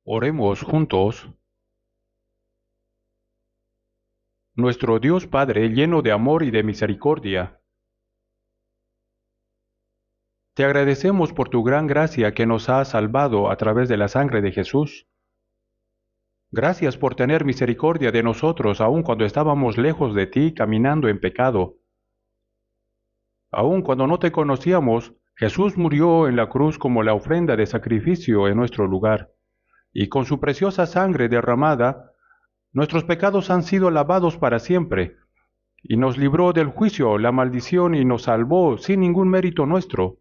Oremos juntos. Nuestro Dios Padre, lleno de amor y de misericordia, te agradecemos por tu gran gracia que nos ha salvado a través de la sangre de Jesús. Gracias por tener misericordia de nosotros aun cuando estábamos lejos de ti caminando en pecado. Aun cuando no te conocíamos, Jesús murió en la cruz como la ofrenda de sacrificio en nuestro lugar, y con su preciosa sangre derramada, nuestros pecados han sido lavados para siempre, y nos libró del juicio, la maldición, y nos salvó sin ningún mérito nuestro.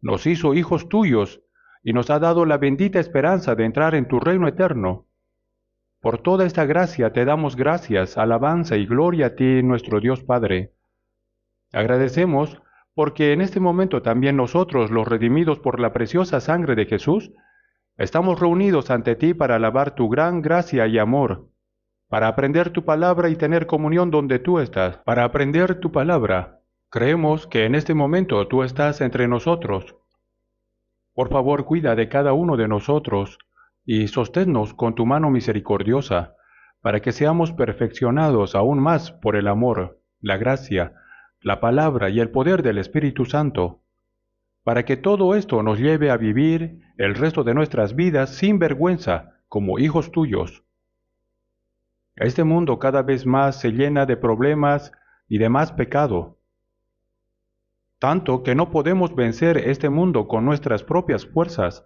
Nos hizo hijos tuyos, y nos ha dado la bendita esperanza de entrar en tu reino eterno. Por toda esta gracia te damos gracias, alabanza y gloria a ti, nuestro Dios Padre. Agradecemos porque en este momento también nosotros, los redimidos por la preciosa sangre de Jesús, estamos reunidos ante ti para alabar tu gran gracia y amor, para aprender tu palabra y tener comunión donde tú estás, para aprender tu palabra. Creemos que en este momento tú estás entre nosotros. Por favor, cuida de cada uno de nosotros y sosténnos con tu mano misericordiosa, para que seamos perfeccionados aún más por el amor, la gracia, la palabra y el poder del Espíritu Santo, para que todo esto nos lleve a vivir el resto de nuestras vidas sin vergüenza, como hijos tuyos. Este mundo cada vez más se llena de problemas y de más pecado, tanto que no podemos vencer este mundo con nuestras propias fuerzas.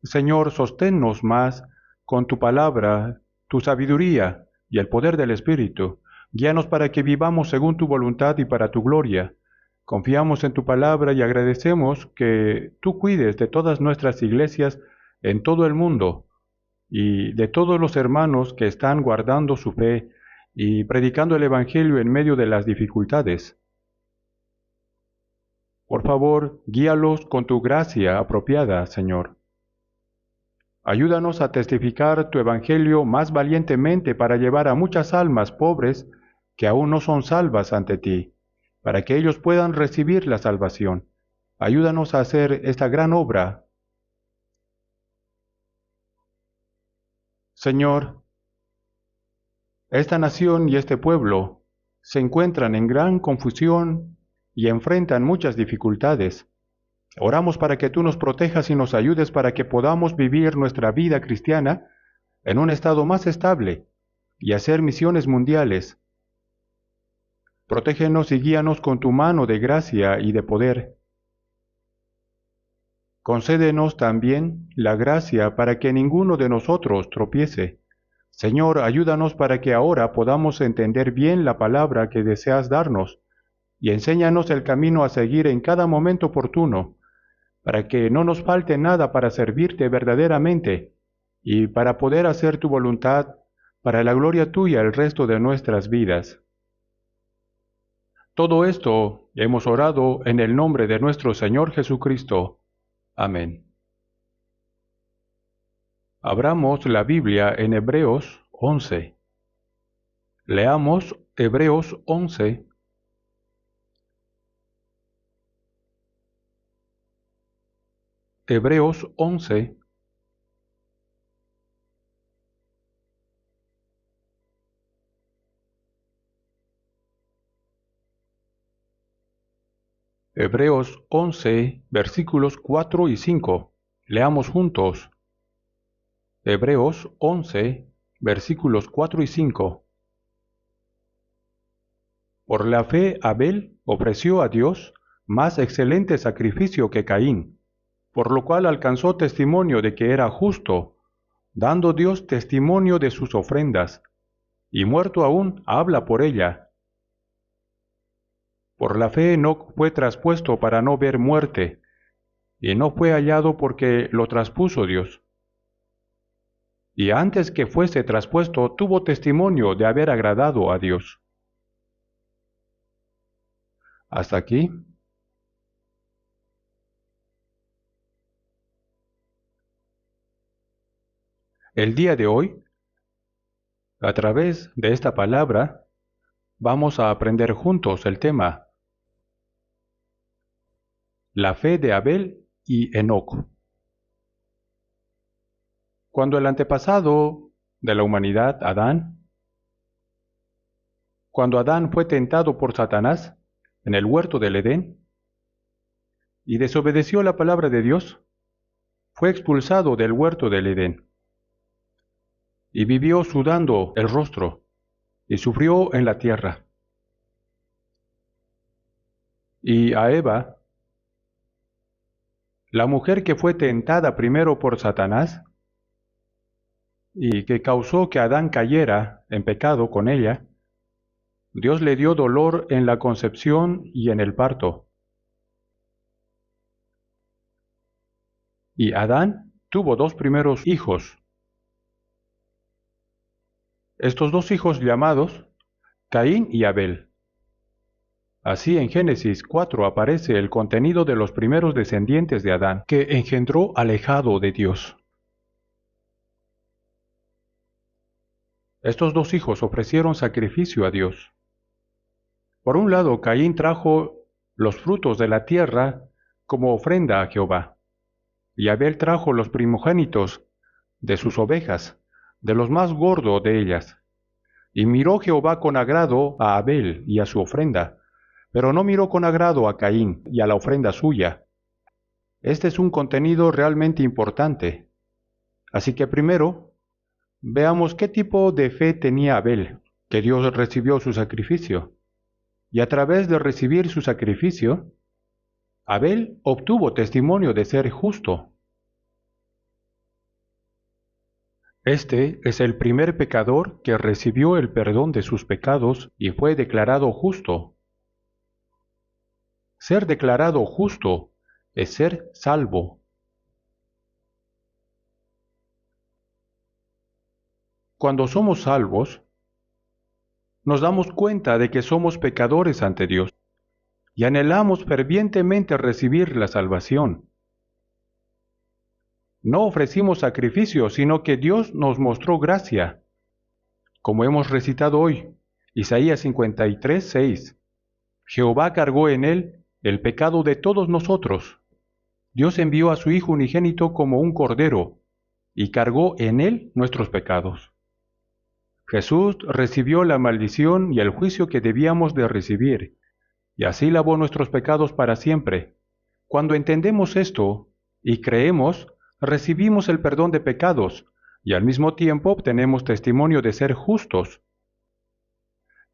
Señor, sosténnos más con tu palabra, tu sabiduría y el poder del Espíritu. Guíanos para que vivamos según tu voluntad y para tu gloria. Confiamos en tu palabra y agradecemos que tú cuides de todas nuestras iglesias en todo el mundo y de todos los hermanos que están guardando su fe y predicando el Evangelio en medio de las dificultades. Por favor, guíalos con tu gracia apropiada, Señor. Ayúdanos a testificar tu Evangelio más valientemente para llevar a muchas almas pobres que aún no son salvas ante ti, para que ellos puedan recibir la salvación. Ayúdanos a hacer esta gran obra. Señor, esta nación y este pueblo se encuentran en gran confusión y enfrentan muchas dificultades. Oramos para que tú nos protejas y nos ayudes para que podamos vivir nuestra vida cristiana en un estado más estable y hacer misiones mundiales. Protégenos y guíanos con tu mano de gracia y de poder. Concédenos también la gracia para que ninguno de nosotros tropiece. Señor, ayúdanos para que ahora podamos entender bien la palabra que deseas darnos y enséñanos el camino a seguir en cada momento oportuno, para que no nos falte nada para servirte verdaderamente y para poder hacer tu voluntad para la gloria tuya el resto de nuestras vidas. Todo esto hemos orado en el nombre de nuestro Señor Jesucristo. Amén. Abramos la Biblia en Hebreos 11. Leamos Hebreos 11. Hebreos 11. Hebreos 11, versículos 4 y 5. Leamos juntos. Hebreos 11, versículos 4 y 5. Por la fe Abel ofreció a Dios más excelente sacrificio que Caín, por lo cual alcanzó testimonio de que era justo, dando Dios testimonio de sus ofrendas, y muerto aún habla por ella. Por la fe Enoc fue traspuesto para no ver muerte, y no fue hallado porque lo traspuso Dios. Y antes que fuese traspuesto tuvo testimonio de haber agradado a Dios. Hasta aquí. El día de hoy, a través de esta palabra, vamos a aprender juntos el tema: la fe de Abel y Enoc. Cuando el antepasado de la humanidad, cuando Adán fue tentado por Satanás en el huerto del Edén y desobedeció la palabra de Dios, fue expulsado del huerto del Edén y vivió sudando el rostro y sufrió en la tierra. Y a Eva, la mujer que fue tentada primero por Satanás y que causó que Adán cayera en pecado con ella, Dios le dio dolor en la concepción y en el parto. Y Adán tuvo dos primeros hijos. Estos dos hijos llamados Caín y Abel. Así en Génesis 4 aparece el contenido de los primeros descendientes de Adán, que engendró alejado de Dios. Estos dos hijos ofrecieron sacrificio a Dios. Por un lado, Caín trajo los frutos de la tierra como ofrenda a Jehová, y Abel trajo los primogénitos de sus ovejas, de los más gordos de ellas. Y miró Jehová con agrado a Abel y a su ofrenda, pero no miró con agrado a Caín y a la ofrenda suya. Este es un contenido realmente importante. Así que primero, veamos qué tipo de fe tenía Abel, que Dios recibió su sacrificio. Y a través de recibir su sacrificio, Abel obtuvo testimonio de ser justo. Este es el primer pecador que recibió el perdón de sus pecados y fue declarado justo. Ser declarado justo es ser salvo. Cuando somos salvos, nos damos cuenta de que somos pecadores ante Dios y anhelamos fervientemente recibir la salvación. No ofrecimos sacrificio, sino que Dios nos mostró gracia. Como hemos recitado hoy, Isaías 53, 6. Jehová cargó en él el pecado de todos nosotros. Dios envió a su Hijo unigénito como un cordero y cargó en él nuestros pecados. Jesús recibió la maldición y el juicio que debíamos de recibir, y así lavó nuestros pecados para siempre. Cuando entendemos esto y creemos, recibimos el perdón de pecados y al mismo tiempo obtenemos testimonio de ser justos.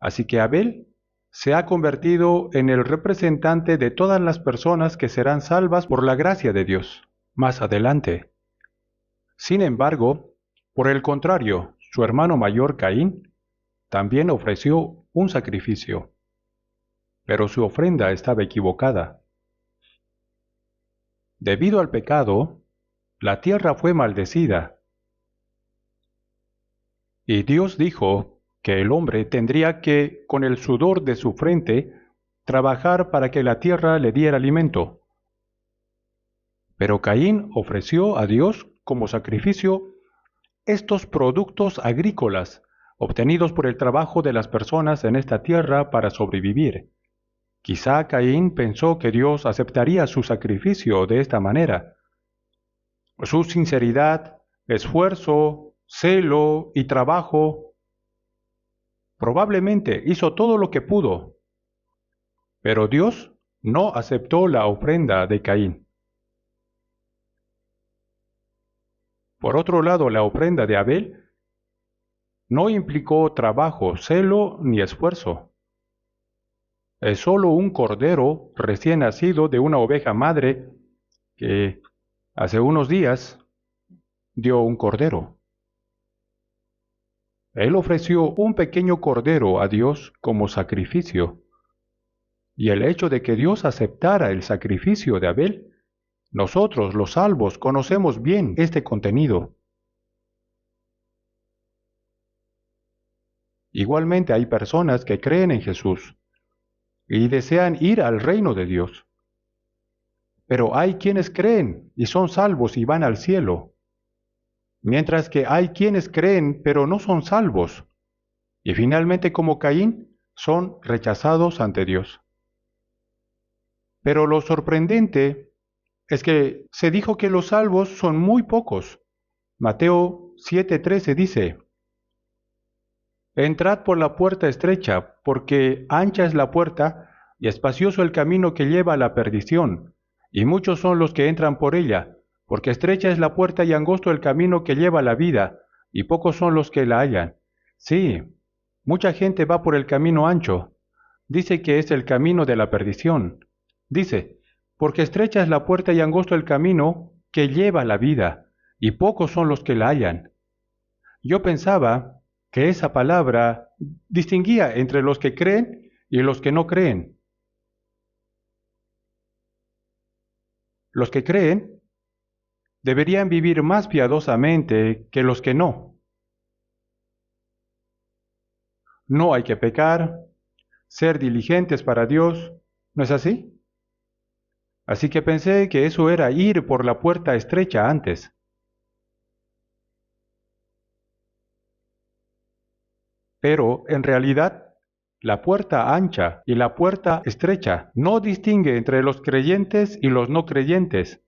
Así que Abel se ha convertido en el representante de todas las personas que serán salvas por la gracia de Dios más adelante. Sin embargo, por el contrario, su hermano mayor Caín también ofreció un sacrificio, pero su ofrenda estaba equivocada. Debido al pecado, la tierra fue maldecida. Y Dios dijo que el hombre tendría que, con el sudor de su frente, trabajar para que la tierra le diera alimento. Pero Caín ofreció a Dios como sacrificio estos productos agrícolas obtenidos por el trabajo de las personas en esta tierra para sobrevivir. Quizá Caín pensó que Dios aceptaría su sacrificio de esta manera. Su sinceridad, esfuerzo, celo y trabajo probablemente hizo todo lo que pudo, pero Dios no aceptó la ofrenda de Caín. Por otro lado, la ofrenda de Abel no implicó trabajo, celo ni esfuerzo. Es solo un cordero recién nacido de una oveja madre que hace unos días dio un cordero. Él ofreció un pequeño cordero a Dios como sacrificio. Y el hecho de que Dios aceptara el sacrificio de Abel, nosotros los salvos conocemos bien este contenido. Igualmente hay personas que creen en Jesús y desean ir al reino de Dios. Pero hay quienes creen y son salvos y van al cielo, mientras que hay quienes creen pero no son salvos, y finalmente como Caín son rechazados ante Dios. Pero lo sorprendente es que se dijo que los salvos son muy pocos, Mateo 7:13 dice, entrad por la puerta estrecha, porque ancha es la puerta y espacioso el camino que lleva a la perdición, y muchos son los que entran por ella, porque estrecha es la puerta y angosto el camino que lleva a la vida, y pocos son los que la hallan. Sí, mucha gente va por el camino ancho. Dice que es el camino de la perdición. Dice, porque estrecha es la puerta y angosto el camino que lleva a la vida, y pocos son los que la hallan. Yo pensaba que esa palabra distinguía entre los que creen y los que no creen. Los que creen deberían vivir más piadosamente que los que no. No hay que pecar, ser diligentes para Dios, ¿no es así? Así que pensé que eso era ir por la puerta estrecha antes. Pero en realidad, la puerta ancha y la puerta estrecha no distingue entre los creyentes y los no creyentes,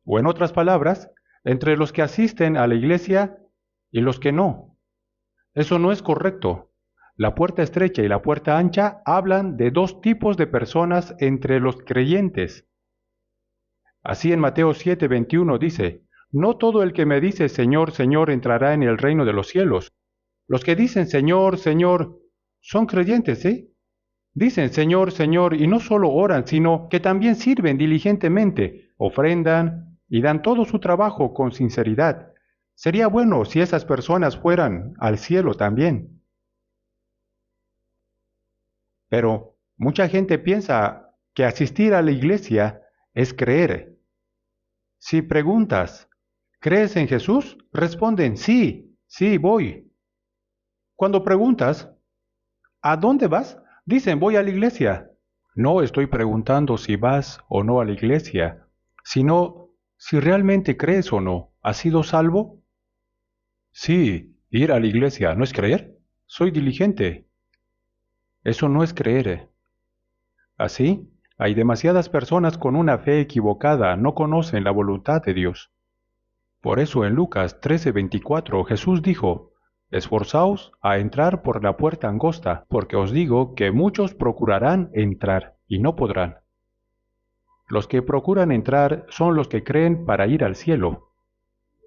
o en otras palabras, entre los que asisten a la iglesia y los que no. Eso no es correcto. La puerta estrecha y la puerta ancha hablan de dos tipos de personas entre los creyentes. Así en Mateo 7:21 dice, no todo el que me dice Señor, Señor entrará en el reino de los cielos. Los que dicen Señor, Señor, son creyentes, ¿sí? Dicen Señor, Señor, y no solo oran, sino que también sirven diligentemente, ofrendan y dan todo su trabajo con sinceridad. Sería bueno si esas personas fueran al cielo también. Pero mucha gente piensa que asistir a la iglesia es creer. Si preguntas, ¿crees en Jesús? Responden, sí, sí, voy. Cuando preguntas, ¿a dónde vas? Dicen, voy a la iglesia. No estoy preguntando si vas o no a la iglesia, sino si realmente crees o no. ¿Has sido salvo? Sí, ir a la iglesia, ¿no es creer? Soy diligente. Eso no es creer. Así, hay demasiadas personas con una fe equivocada, no conocen la voluntad de Dios. Por eso en Lucas 13:24 Jesús dijo, esforzaos a entrar por la puerta angosta, porque os digo que muchos procurarán entrar y no podrán. Los que procuran entrar son los que creen para ir al cielo,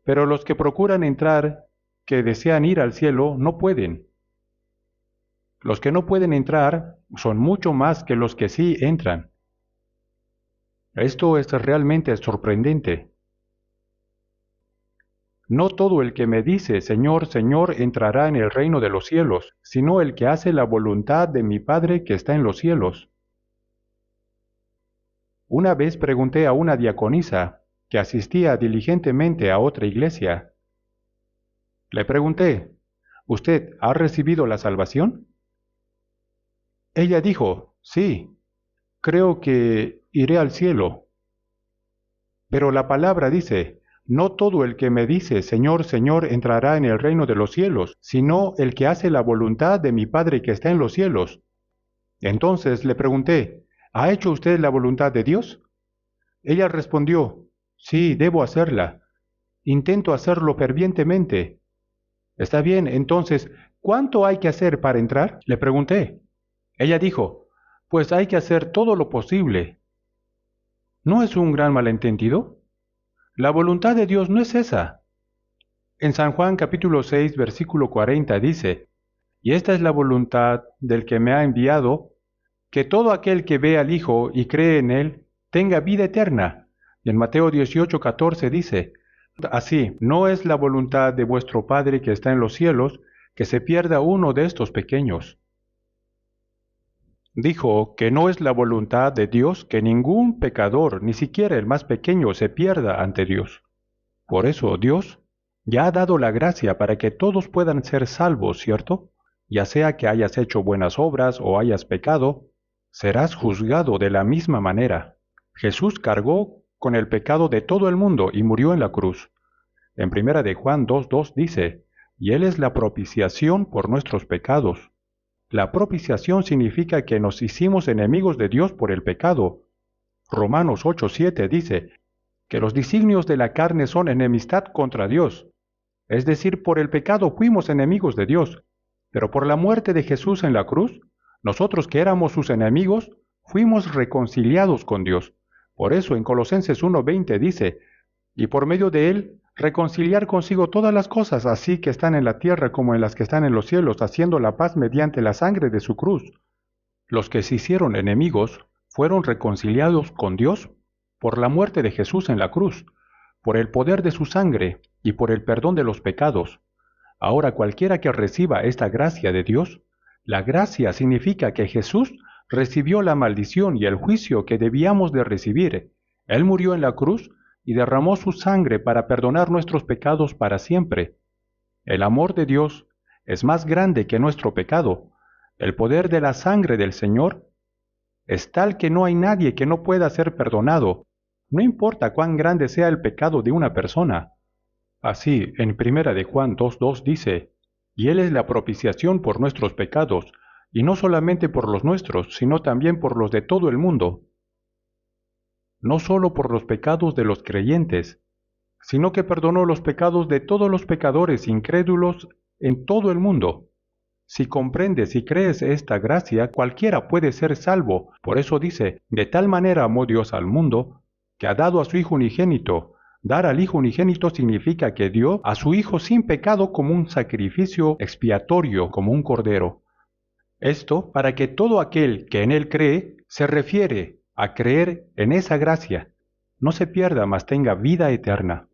pero los que procuran entrar, que desean ir al cielo, no pueden. Los que no pueden entrar son mucho más que los que sí entran. Esto es realmente sorprendente. No todo el que me dice, Señor, Señor, entrará en el reino de los cielos, sino el que hace la voluntad de mi Padre que está en los cielos. Una vez pregunté a una diaconisa que asistía diligentemente a otra iglesia. Le pregunté, ¿usted ha recibido la salvación? Ella dijo, sí, creo que iré al cielo. Pero la palabra dice, no todo el que me dice, Señor, Señor, entrará en el reino de los cielos, sino el que hace la voluntad de mi Padre que está en los cielos. Entonces le pregunté, ¿ha hecho usted la voluntad de Dios? Ella respondió, sí, debo hacerla. Intento hacerlo fervientemente. Está bien, entonces, ¿cuánto hay que hacer para entrar? Le pregunté. Ella dijo, pues hay que hacer todo lo posible. ¿No es un gran malentendido? La voluntad de Dios no es esa. En San Juan capítulo 6, versículo 40 dice, y esta es la voluntad del que me ha enviado, que todo aquel que ve al Hijo y cree en Él, tenga vida eterna. Y en Mateo 18, 14 dice, así, no es la voluntad de vuestro Padre que está en los cielos, que se pierda uno de estos pequeños. Dijo que no es la voluntad de Dios que ningún pecador, ni siquiera el más pequeño, se pierda ante Dios. Por eso Dios ya ha dado la gracia para que todos puedan ser salvos, ¿cierto? Ya sea que hayas hecho buenas obras o hayas pecado, serás juzgado de la misma manera. Jesús cargó con el pecado de todo el mundo y murió en la cruz. En 1 de Juan 2:2 dice, y Él es la propiciación por nuestros pecados. La propiciación significa que nos hicimos enemigos de Dios por el pecado. Romanos 8:7 dice que los designios de la carne son enemistad contra Dios. Es decir, por el pecado fuimos enemigos de Dios, pero por la muerte de Jesús en la cruz, nosotros que éramos sus enemigos, fuimos reconciliados con Dios. Por eso en Colosenses 1:20 dice, y por medio de él, reconciliar consigo todas las cosas, así que están en la tierra como en las que están en los cielos, haciendo la paz mediante la sangre de su cruz. Los que se hicieron enemigos fueron reconciliados con Dios por la muerte de Jesús en la cruz, por el poder de su sangre y por el perdón de los pecados. Ahora cualquiera que reciba esta gracia de Dios, la gracia significa que Jesús recibió la maldición y el juicio que debíamos de recibir. Él murió en la cruz y derramó su sangre para perdonar nuestros pecados para siempre. El amor de Dios es más grande que nuestro pecado. El poder de la sangre del Señor es tal que no hay nadie que no pueda ser perdonado, no importa cuán grande sea el pecado de una persona. Así, en 1 de Juan 2:2 dice, y Él es la propiciación por nuestros pecados, y no solamente por los nuestros, sino también por los de todo el mundo. No solo por los pecados de los creyentes, sino que perdonó los pecados de todos los pecadores incrédulos en todo el mundo. Si comprendes y crees esta gracia, cualquiera puede ser salvo. Por eso dice, de tal manera amó Dios al mundo, que ha dado a su Hijo unigénito. Dar al Hijo unigénito significa que dio a su Hijo sin pecado como un sacrificio expiatorio, como un cordero. Esto para que todo aquel que en Él cree se refiere a creer en esa gracia. No se pierda, mas tenga vida eterna.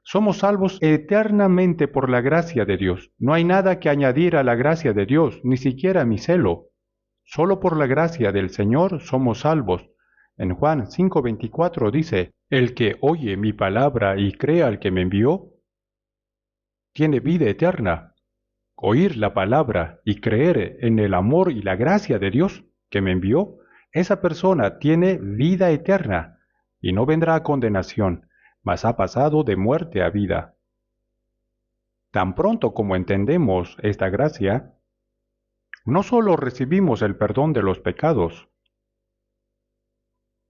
Somos salvos eternamente por la gracia de Dios. No hay nada que añadir a la gracia de Dios, ni siquiera mi celo. Solo por la gracia del Señor somos salvos. En Juan 5:24 dice, el que oye mi palabra y cree al que me envió, tiene vida eterna. Oír la palabra y creer en el amor y la gracia de Dios que me envió, esa persona tiene vida eterna y no vendrá a condenación, mas ha pasado de muerte a vida. Tan pronto como entendemos esta gracia, no solo recibimos el perdón de los pecados,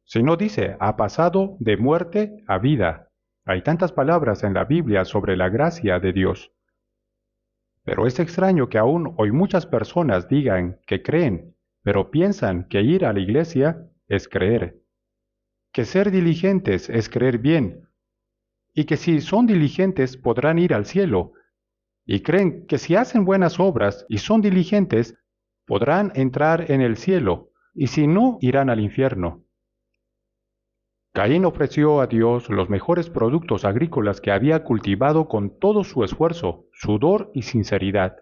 sino dice, ha pasado de muerte a vida. Hay tantas palabras en la Biblia sobre la gracia de Dios. Pero es extraño que aún hoy muchas personas digan que creen, pero piensan que ir a la iglesia es creer, que ser diligentes es creer bien, y que si son diligentes podrán ir al cielo, y creen que si hacen buenas obras y son diligentes, podrán entrar en el cielo, y si no, irán al infierno. Caín ofreció a Dios los mejores productos agrícolas que había cultivado con todo su esfuerzo, sudor y sinceridad,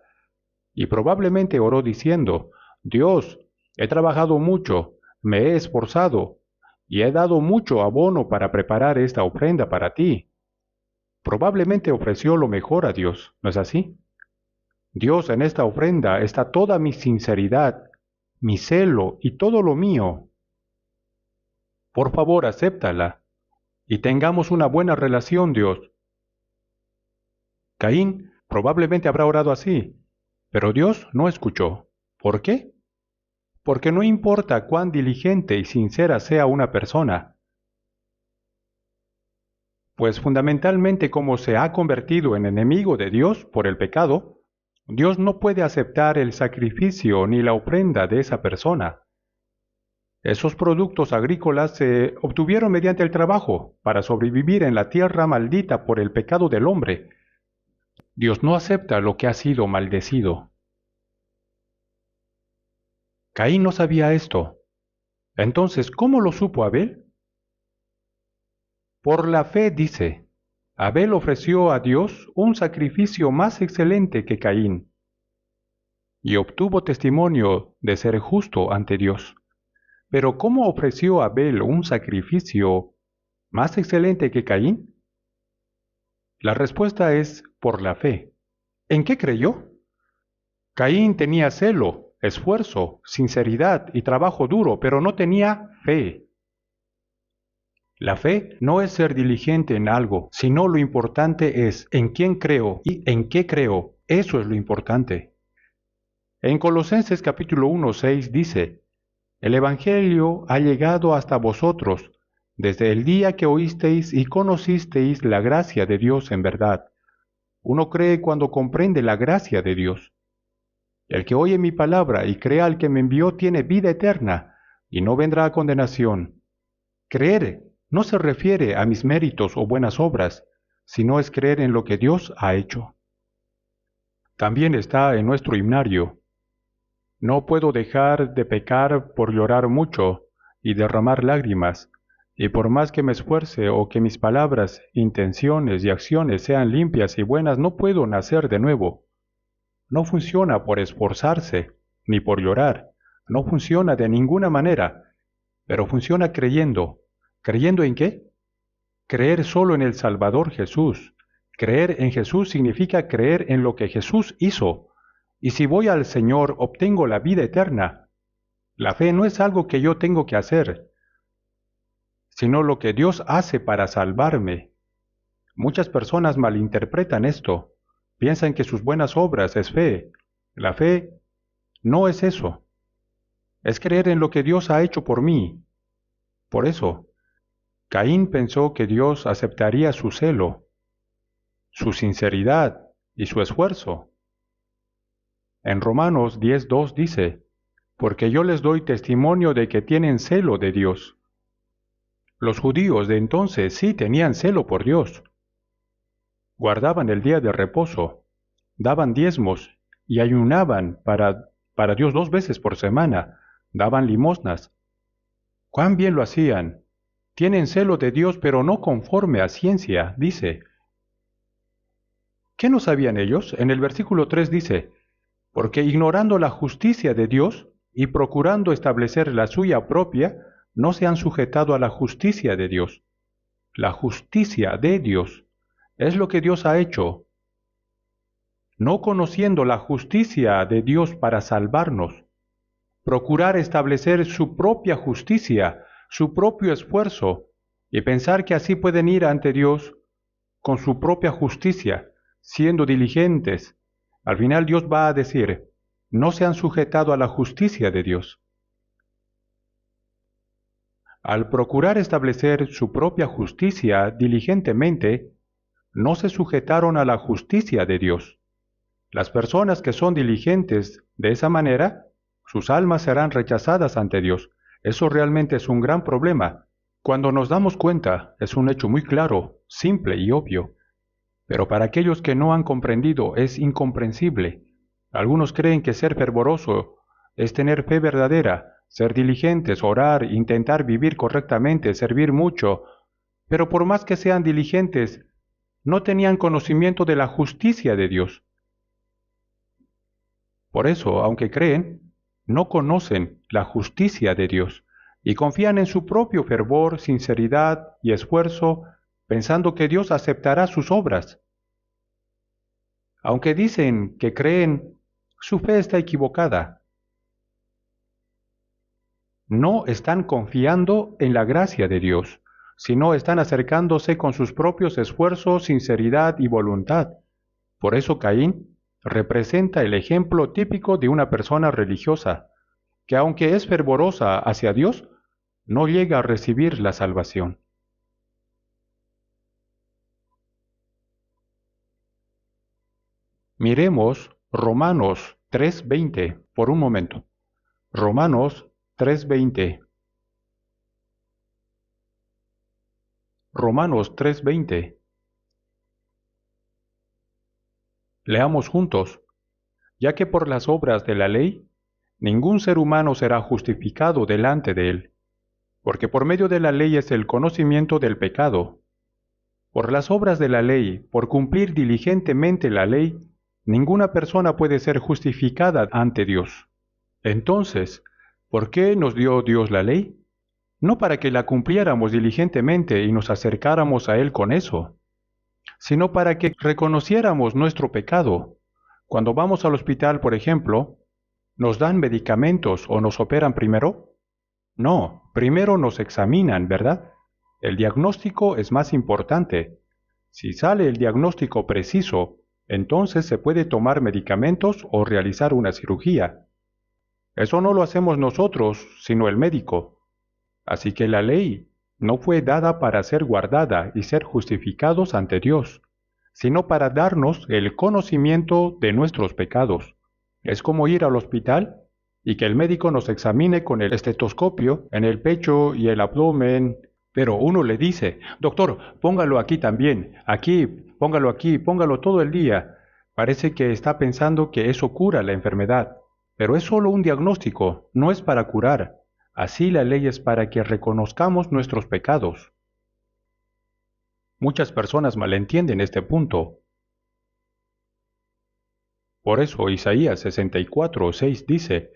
y probablemente oró diciendo, Dios, he trabajado mucho, me he esforzado, y he dado mucho abono para preparar esta ofrenda para ti. Probablemente ofreció lo mejor a Dios, ¿no es así? Dios, en esta ofrenda está toda mi sinceridad, mi celo y todo lo mío. Por favor, acéptala, y tengamos una buena relación, Dios. Caín probablemente habrá orado así, pero Dios no escuchó. ¿Por qué? Porque no importa cuán diligente y sincera sea una persona, pues fundamentalmente como se ha convertido en enemigo de Dios por el pecado, Dios no puede aceptar el sacrificio ni la ofrenda de esa persona. Esos productos agrícolas se obtuvieron mediante el trabajo para sobrevivir en la tierra maldita por el pecado del hombre. Dios no acepta lo que ha sido maldecido. Caín no sabía esto. Entonces, ¿cómo lo supo Abel? Por la fe dice, Abel ofreció a Dios un sacrificio más excelente que Caín, y obtuvo testimonio de ser justo ante Dios. Pero ¿cómo ofreció Abel un sacrificio más excelente que Caín? La respuesta es por la fe. ¿En qué creyó? Caín tenía celo, esfuerzo, sinceridad y trabajo duro, pero no tenía fe. La fe no es ser diligente en algo, sino lo importante es en quién creo y en qué creo. Eso es lo importante. En Colosenses capítulo 1:6 dice, el Evangelio ha llegado hasta vosotros, desde el día que oísteis y conocisteis la gracia de Dios en verdad. Uno cree cuando comprende la gracia de Dios. El que oye mi palabra y crea al que me envió tiene vida eterna y no vendrá a condenación. Creer no se refiere a mis méritos o buenas obras, sino es creer en lo que Dios ha hecho. También está en nuestro himnario: no puedo dejar de pecar por llorar mucho y derramar lágrimas, y por más que me esfuerce o que mis palabras, intenciones y acciones sean limpias y buenas, no puedo nacer de nuevo. No funciona por esforzarse, ni por llorar, no funciona de ninguna manera, pero funciona creyendo. ¿Creyendo en qué? Creer solo en el Salvador Jesús. Creer en Jesús significa creer en lo que Jesús hizo. Y si voy al Señor, obtengo la vida eterna. La fe no es algo que yo tengo que hacer, sino lo que Dios hace para salvarme. Muchas personas malinterpretan esto. Piensan que sus buenas obras es fe. La fe no es eso. Es creer en lo que Dios ha hecho por mí. Por eso, Caín pensó que Dios aceptaría su celo, su sinceridad y su esfuerzo. En Romanos 10:2 dice: porque yo les doy testimonio de que tienen celo de Dios. Los judíos de entonces sí tenían celo por Dios. Guardaban el día de reposo, daban diezmos y ayunaban para Dios 2 veces por semana, daban limosnas. ¡Cuán bien lo hacían! Tienen celo de Dios, pero no conforme a ciencia, dice. ¿Qué no sabían ellos? En el versículo 3 dice: porque ignorando la justicia de Dios y procurando establecer la suya propia, no se han sujetado a la justicia de Dios. La justicia de Dios es lo que Dios ha hecho. No conociendo la justicia de Dios para salvarnos, procurar establecer su propia justicia, su propio esfuerzo, y pensar que así pueden ir ante Dios con su propia justicia, siendo diligentes. Al final Dios va a decir: no se han sujetado a la justicia de Dios. Al procurar establecer su propia justicia diligentemente, no se sujetaron a la justicia de Dios. Las personas que son diligentes de esa manera, sus almas serán rechazadas ante Dios. Eso realmente es un gran problema. Cuando nos damos cuenta, es un hecho muy claro, simple y obvio. Pero para aquellos que no han comprendido, es incomprensible. Algunos creen que ser fervoroso es tener fe verdadera, ser diligentes, orar, intentar vivir correctamente, servir mucho. Pero por más que sean diligentes, no tenían conocimiento de la justicia de Dios. Por eso, aunque creen, no conocen la justicia de Dios y confían en su propio fervor, sinceridad y esfuerzo, pensando que Dios aceptará sus obras. Aunque dicen que creen, su fe está equivocada. No están confiando en la gracia de Dios, sino están acercándose con sus propios esfuerzos, sinceridad y voluntad. Por eso Caín representa el ejemplo típico de una persona religiosa, que aunque es fervorosa hacia Dios, no llega a recibir la salvación. Miremos Romanos 3:20 por un momento. Romanos 3:20. Romanos 3:20. Leamos juntos: ya que por las obras de la ley, ningún ser humano será justificado delante de él, porque por medio de la ley es el conocimiento del pecado. Por las obras de la ley, por cumplir diligentemente la ley, ninguna persona puede ser justificada ante Dios. Entonces, ¿por qué nos dio Dios la ley? No para que la cumpliéramos diligentemente y nos acercáramos a Él con eso, sino para que reconociéramos nuestro pecado. Cuando vamos al hospital, por ejemplo, ¿nos dan medicamentos o nos operan primero? No, primero nos examinan, ¿verdad? El diagnóstico es más importante. Si sale el diagnóstico preciso, entonces se puede tomar medicamentos o realizar una cirugía. Eso no lo hacemos nosotros, sino el médico. Así que la ley no fue dada para ser guardada y ser justificados ante Dios. sino para darnos el conocimiento de nuestros pecados. Es como ir al hospital y que el médico nos examine con el estetoscopio en el pecho y el abdomen, pero uno le dice, doctor, póngalo aquí también, aquí, póngalo todo el día. Parece que está pensando que eso cura la enfermedad, pero es solo un diagnóstico, no es para curar. Así la ley es para que reconozcamos nuestros pecados. Muchas personas malentienden este punto. Por eso Isaías 64:6 dice,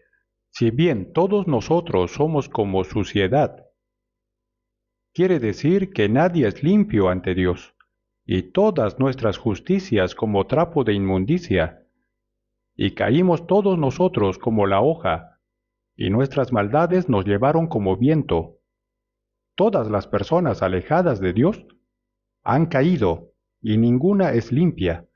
si bien todos nosotros somos como suciedad, quiere decir que nadie es limpio ante Dios, y todas nuestras justicias como trapo de inmundicia, y caímos todos nosotros como la hoja, y nuestras maldades nos llevaron como viento. Todas las personas alejadas de Dios han caído, y ninguna es limpia.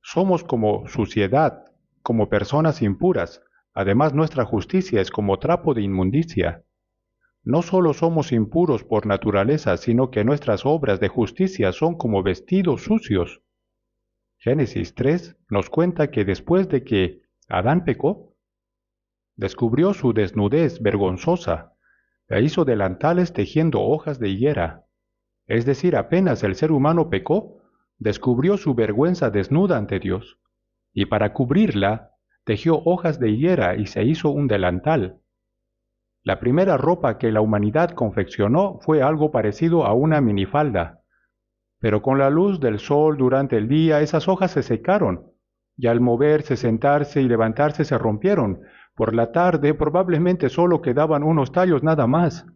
Somos como suciedad, como personas impuras. Además, nuestra justicia es como trapo de inmundicia. No solo somos impuros por naturaleza, sino que nuestras obras de justicia son como vestidos sucios. Génesis 3 nos cuenta que después de que Adán pecó, descubrió su desnudez vergonzosa e hizo delantales tejiendo hojas de higuera. Es decir, apenas el ser humano pecó, descubrió su vergüenza desnuda ante Dios, y para cubrirla, tejió hojas de higuera y se hizo un delantal. La primera ropa que la humanidad confeccionó fue algo parecido a una minifalda, pero con la luz del sol durante el día esas hojas se secaron, y al moverse, sentarse y levantarse se rompieron. Por la tarde probablemente solo quedaban unos tallos nada más.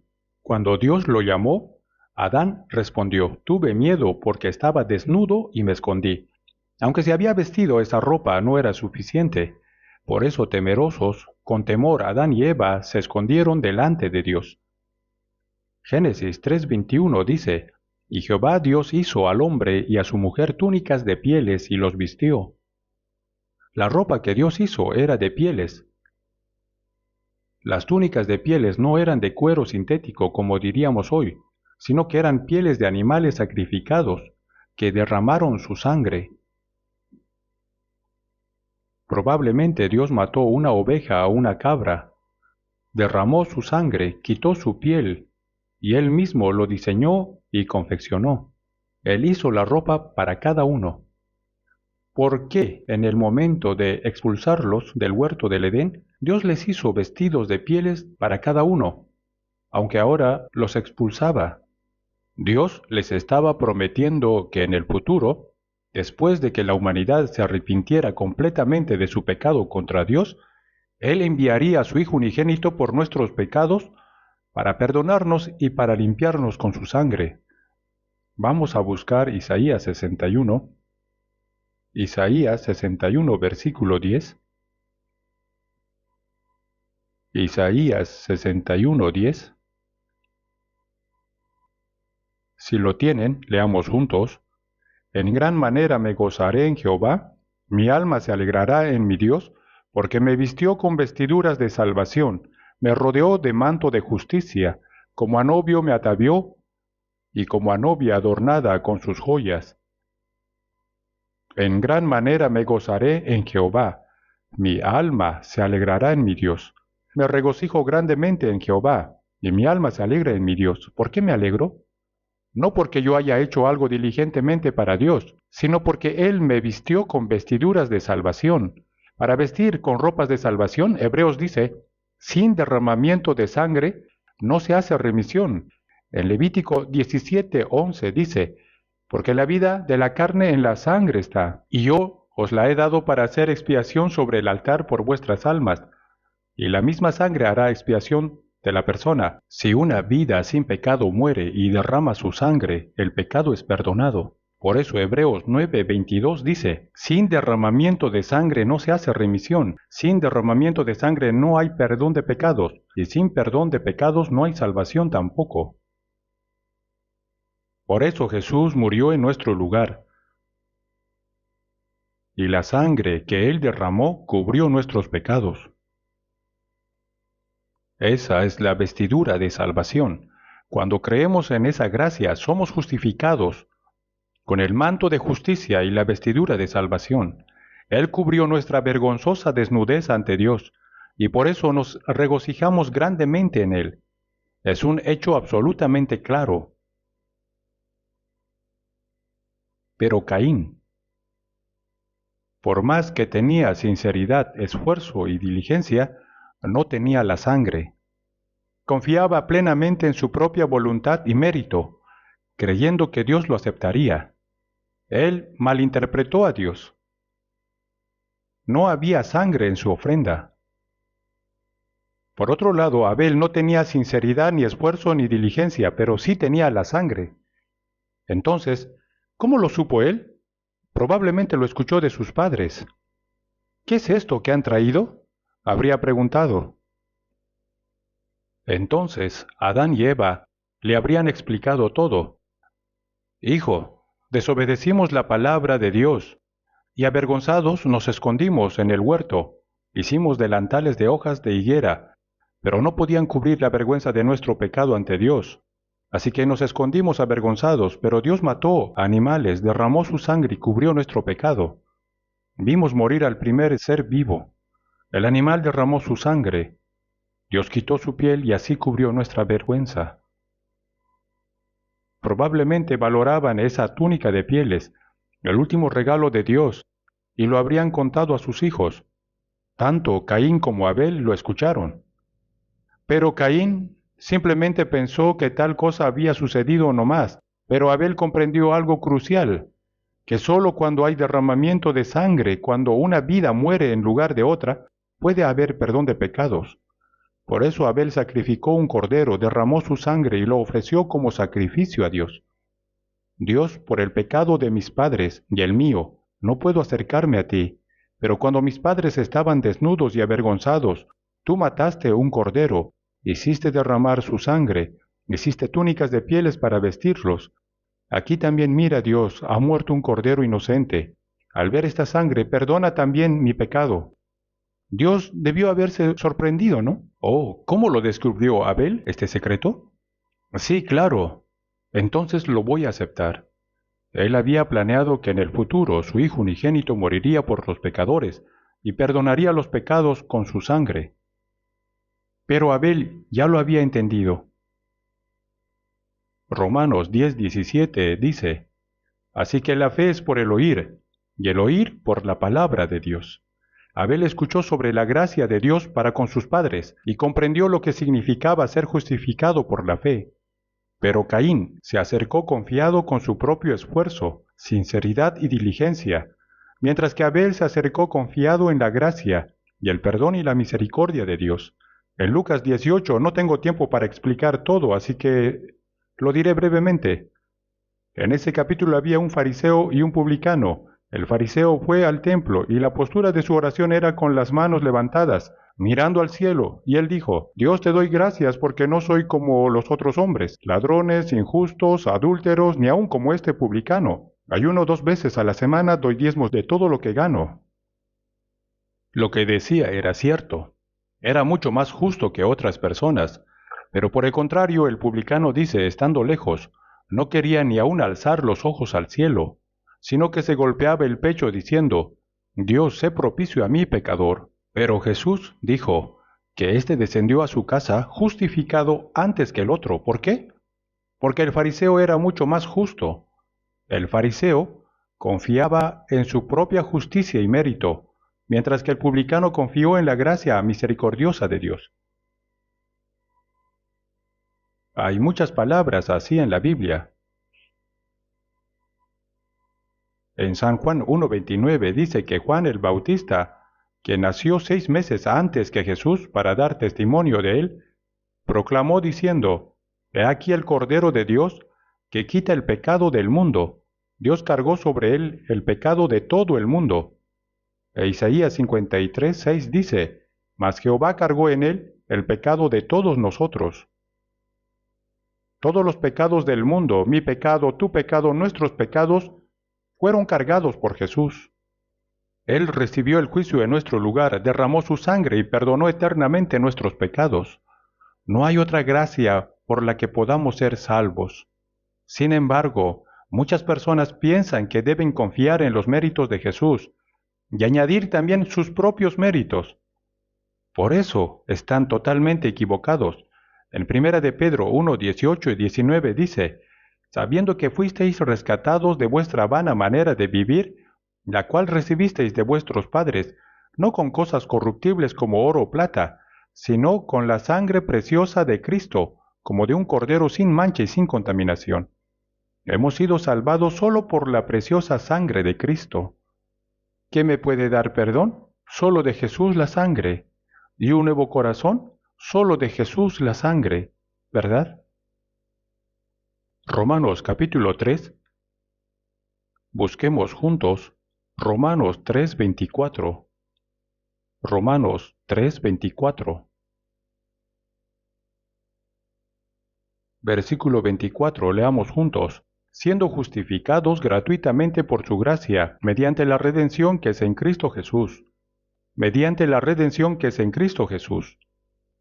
Cuando Dios lo llamó, Adán respondió, tuve miedo porque estaba desnudo y me escondí. Aunque se había vestido esa ropa no era suficiente. Por eso temerosos, con temor Adán y Eva se escondieron delante de Dios. Génesis 3:21 dice, y Jehová Dios hizo al hombre y a su mujer túnicas de pieles y los vistió. La ropa que Dios hizo era de pieles. Las túnicas de pieles no eran de cuero sintético como diríamos hoy, sino que eran pieles de animales sacrificados, que derramaron su sangre. Probablemente Dios mató una oveja o una cabra, derramó su sangre, quitó su piel, y Él mismo lo diseñó y confeccionó. Él hizo la ropa para cada uno. ¿Por qué en el momento de expulsarlos del huerto del Edén, Dios les hizo vestidos de pieles para cada uno, aunque ahora los expulsaba? Dios les estaba prometiendo que en el futuro, después de que la humanidad se arrepintiera completamente de su pecado contra Dios, Él enviaría a su Hijo unigénito por nuestros pecados para perdonarnos y para limpiarnos con su sangre. Vamos a buscar Isaías 61. Isaías 61, versículo 10. Isaías 61, 10. Si lo tienen, leamos juntos. En gran manera me gozaré en Jehová, mi alma se alegrará en mi Dios, porque me vistió con vestiduras de salvación, me rodeó de manto de justicia, como a novio me atavió, y como a novia adornada con sus joyas. En gran manera me gozaré en Jehová, mi alma se alegrará en mi Dios. Me regocijo grandemente en Jehová, y mi alma se alegra en mi Dios. ¿Por qué me alegro? No porque yo haya hecho algo diligentemente para Dios, sino porque Él me vistió con vestiduras de salvación. Para vestir con ropas de salvación, Hebreos dice, sin derramamiento de sangre no se hace remisión. En Levítico 17:11 dice, porque la vida de la carne en la sangre está, y yo os la he dado para hacer expiación sobre el altar por vuestras almas, y la misma sangre hará expiación de la persona. Si una vida sin pecado muere y derrama su sangre, el pecado es perdonado. Por eso Hebreos 9:22 dice, sin derramamiento de sangre no se hace remisión, sin derramamiento de sangre no hay perdón de pecados, y sin perdón de pecados no hay salvación tampoco. Por eso Jesús murió en nuestro lugar, y la sangre que Él derramó cubrió nuestros pecados. Esa es la vestidura de salvación. Cuando creemos en esa gracia, somos justificados, con el manto de justicia y la vestidura de salvación. Él cubrió nuestra vergonzosa desnudez ante Dios, y por eso nos regocijamos grandemente en Él. Es un hecho absolutamente claro. Pero Caín, por más que tenía sinceridad, esfuerzo y diligencia, no tenía la sangre. Confiaba plenamente en su propia voluntad y mérito, creyendo que Dios lo aceptaría. Él malinterpretó a Dios. No había sangre en su ofrenda. Por otro lado, Abel no tenía sinceridad, ni esfuerzo, ni diligencia, pero sí tenía la sangre. Entonces, ¿cómo lo supo él? Probablemente lo escuchó de sus padres. ¿Qué es esto que han traído?, habría preguntado. Entonces, Adán y Eva le habrían explicado todo. Hijo, desobedecimos la palabra de Dios, y avergonzados nos escondimos en el huerto. Hicimos delantales de hojas de higuera, pero no podían cubrir la vergüenza de nuestro pecado ante Dios. Así que nos escondimos avergonzados, pero Dios mató a animales, derramó su sangre y cubrió nuestro pecado. Vimos morir al primer ser vivo. El animal derramó su sangre. Dios quitó su piel y así cubrió nuestra vergüenza. Probablemente valoraban esa túnica de pieles, el último regalo de Dios, y lo habrían contado a sus hijos. Tanto Caín como Abel lo escucharon. Pero Caín simplemente pensó que tal cosa había sucedido nomás, pero Abel comprendió algo crucial, que sólo cuando hay derramamiento de sangre, cuando una vida muere en lugar de otra, puede haber perdón de pecados. Por eso Abel sacrificó un cordero, derramó su sangre y lo ofreció como sacrificio a Dios. Dios, por el pecado de mis padres y el mío, no puedo acercarme a ti, pero cuando mis padres estaban desnudos y avergonzados, tú mataste un cordero, hiciste derramar su sangre, hiciste túnicas de pieles para vestirlos. Aquí también mira Dios, ha muerto un cordero inocente. Al ver esta sangre, perdona también mi pecado. Dios debió haberse sorprendido, ¿no? Oh, ¿cómo lo descubrió Abel, este secreto? Sí, claro. Entonces lo voy a aceptar. Él había planeado que en el futuro su hijo unigénito moriría por los pecadores y perdonaría los pecados con su sangre. Pero Abel ya lo había entendido. Romanos 10:17 dice, así que la fe es por el oír, y el oír por la palabra de Dios. Abel escuchó sobre la gracia de Dios para con sus padres y comprendió lo que significaba ser justificado por la fe. Pero Caín se acercó confiado con su propio esfuerzo, sinceridad y diligencia, mientras que Abel se acercó confiado en la gracia y el perdón y la misericordia de Dios. En Lucas 18 no tengo tiempo para explicar todo, así que lo diré brevemente. En ese capítulo había un fariseo y un publicano. El fariseo fue al templo y la postura de su oración era con las manos levantadas, mirando al cielo, y él dijo, Dios te doy gracias porque no soy como los otros hombres, ladrones, injustos, adúlteros, ni aun como este publicano. Ayuno 2 veces a la semana, doy diezmos de todo lo que gano. Lo que decía era cierto. Era mucho más justo que otras personas, pero por el contrario el publicano dice, estando lejos, no quería ni aun alzar los ojos al cielo, sino que se golpeaba el pecho diciendo, Dios, sé propicio a mí, pecador. Pero Jesús dijo que éste descendió a su casa justificado antes que el otro. ¿Por qué? Porque el fariseo era mucho más justo. El fariseo confiaba en su propia justicia y mérito, mientras que el publicano confió en la gracia misericordiosa de Dios. Hay muchas palabras así en la Biblia. En San Juan 1:29 dice que Juan el Bautista, que nació 6 meses antes que Jesús para dar testimonio de él, proclamó diciendo, He aquí el Cordero de Dios, que quita el pecado del mundo. Dios cargó sobre él el pecado de todo el mundo. E Isaías 53:6 dice, Mas Jehová cargó en él el pecado de todos nosotros. Todos los pecados del mundo, mi pecado, tu pecado, nuestros pecados, fueron cargados por Jesús. Él recibió el juicio en nuestro lugar, derramó su sangre y perdonó eternamente nuestros pecados. No hay otra gracia por la que podamos ser salvos. Sin embargo, Muchas personas piensan que deben confiar en los méritos de Jesús y añadir también sus propios méritos. Por eso están totalmente equivocados. En 1 de Pedro 1, 18 y 19 dice, sabiendo que fuisteis rescatados de vuestra vana manera de vivir, la cual recibisteis de vuestros padres, no con cosas corruptibles como oro o plata, sino con la sangre preciosa de Cristo, como de un cordero sin mancha y sin contaminación. Hemos sido salvados solo por la preciosa sangre de Cristo. ¿Qué me puede dar perdón? Solo de Jesús la sangre. ¿Y un nuevo corazón? Solo de Jesús la sangre, ¿verdad? Romanos capítulo 3. Busquemos juntos Romanos 3:24. Romanos 3:24. Versículo 24, leamos juntos. Siendo justificados gratuitamente por su gracia, mediante la redención que es en Cristo Jesús. Mediante la redención que es en Cristo Jesús.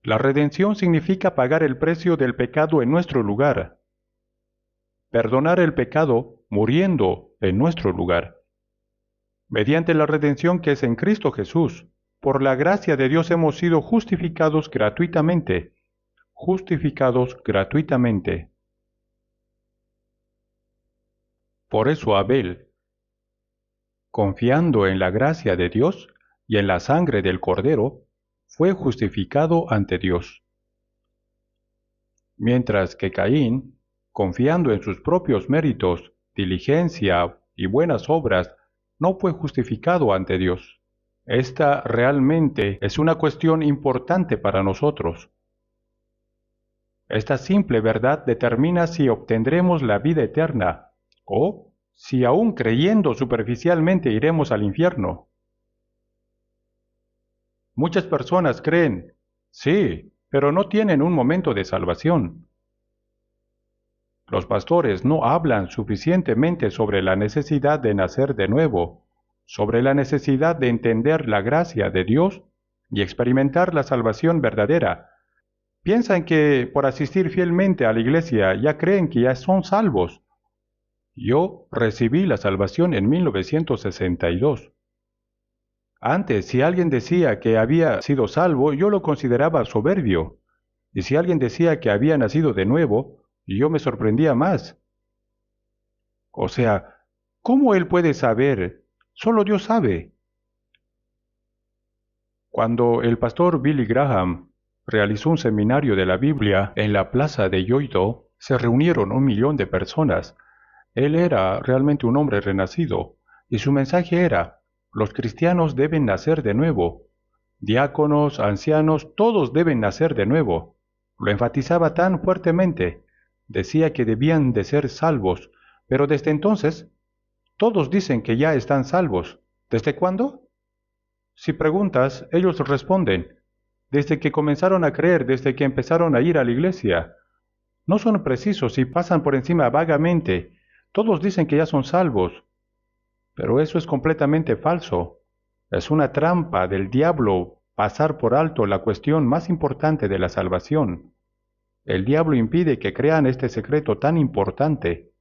La redención significa pagar el precio del pecado en nuestro lugar. Perdonar el pecado muriendo en nuestro lugar. Mediante la redención que es en Cristo Jesús, por la gracia de Dios hemos sido justificados gratuitamente. Justificados gratuitamente. Por eso Abel, confiando en la gracia de Dios y en la sangre del Cordero, fue justificado ante Dios. Mientras que Caín, confiando en sus propios méritos, diligencia y buenas obras, no fue justificado ante Dios. Esta realmente es una cuestión importante para nosotros. Esta simple verdad determina si obtendremos la vida eterna o si aún creyendo superficialmente iremos al infierno. Muchas personas creen, sí, pero no tienen un momento de salvación. Los pastores no hablan suficientemente sobre la necesidad de nacer de nuevo, sobre la necesidad de entender la gracia de Dios y experimentar la salvación verdadera. Piensan que por asistir fielmente a la iglesia ya creen que ya son salvos. Yo recibí la salvación en 1962. Antes, si alguien decía que había sido salvo, yo lo consideraba soberbio. Y si alguien decía que había nacido de nuevo, yo me sorprendía más. O sea, ¿cómo él puede saber? Solo Dios sabe. Cuando el pastor Billy Graham realizó un seminario de la Biblia en la plaza de Yoido, se reunieron 1 millón de personas. Él era realmente un hombre renacido, y su mensaje era, los cristianos deben nacer de nuevo. Diáconos, ancianos, todos deben nacer de nuevo. Lo enfatizaba tan fuertemente. Decía que debían de ser salvos, pero desde entonces, todos dicen que ya están salvos. ¿Desde cuándo? Si preguntas, ellos responden, desde que comenzaron a creer, desde que empezaron a ir a la iglesia. No son precisos y pasan por encima vagamente. Todos dicen que ya son salvos. Pero eso es completamente falso. Es una trampa del diablo pasar por alto la cuestión más importante de la salvación. El diablo impide que crean este secreto tan importante.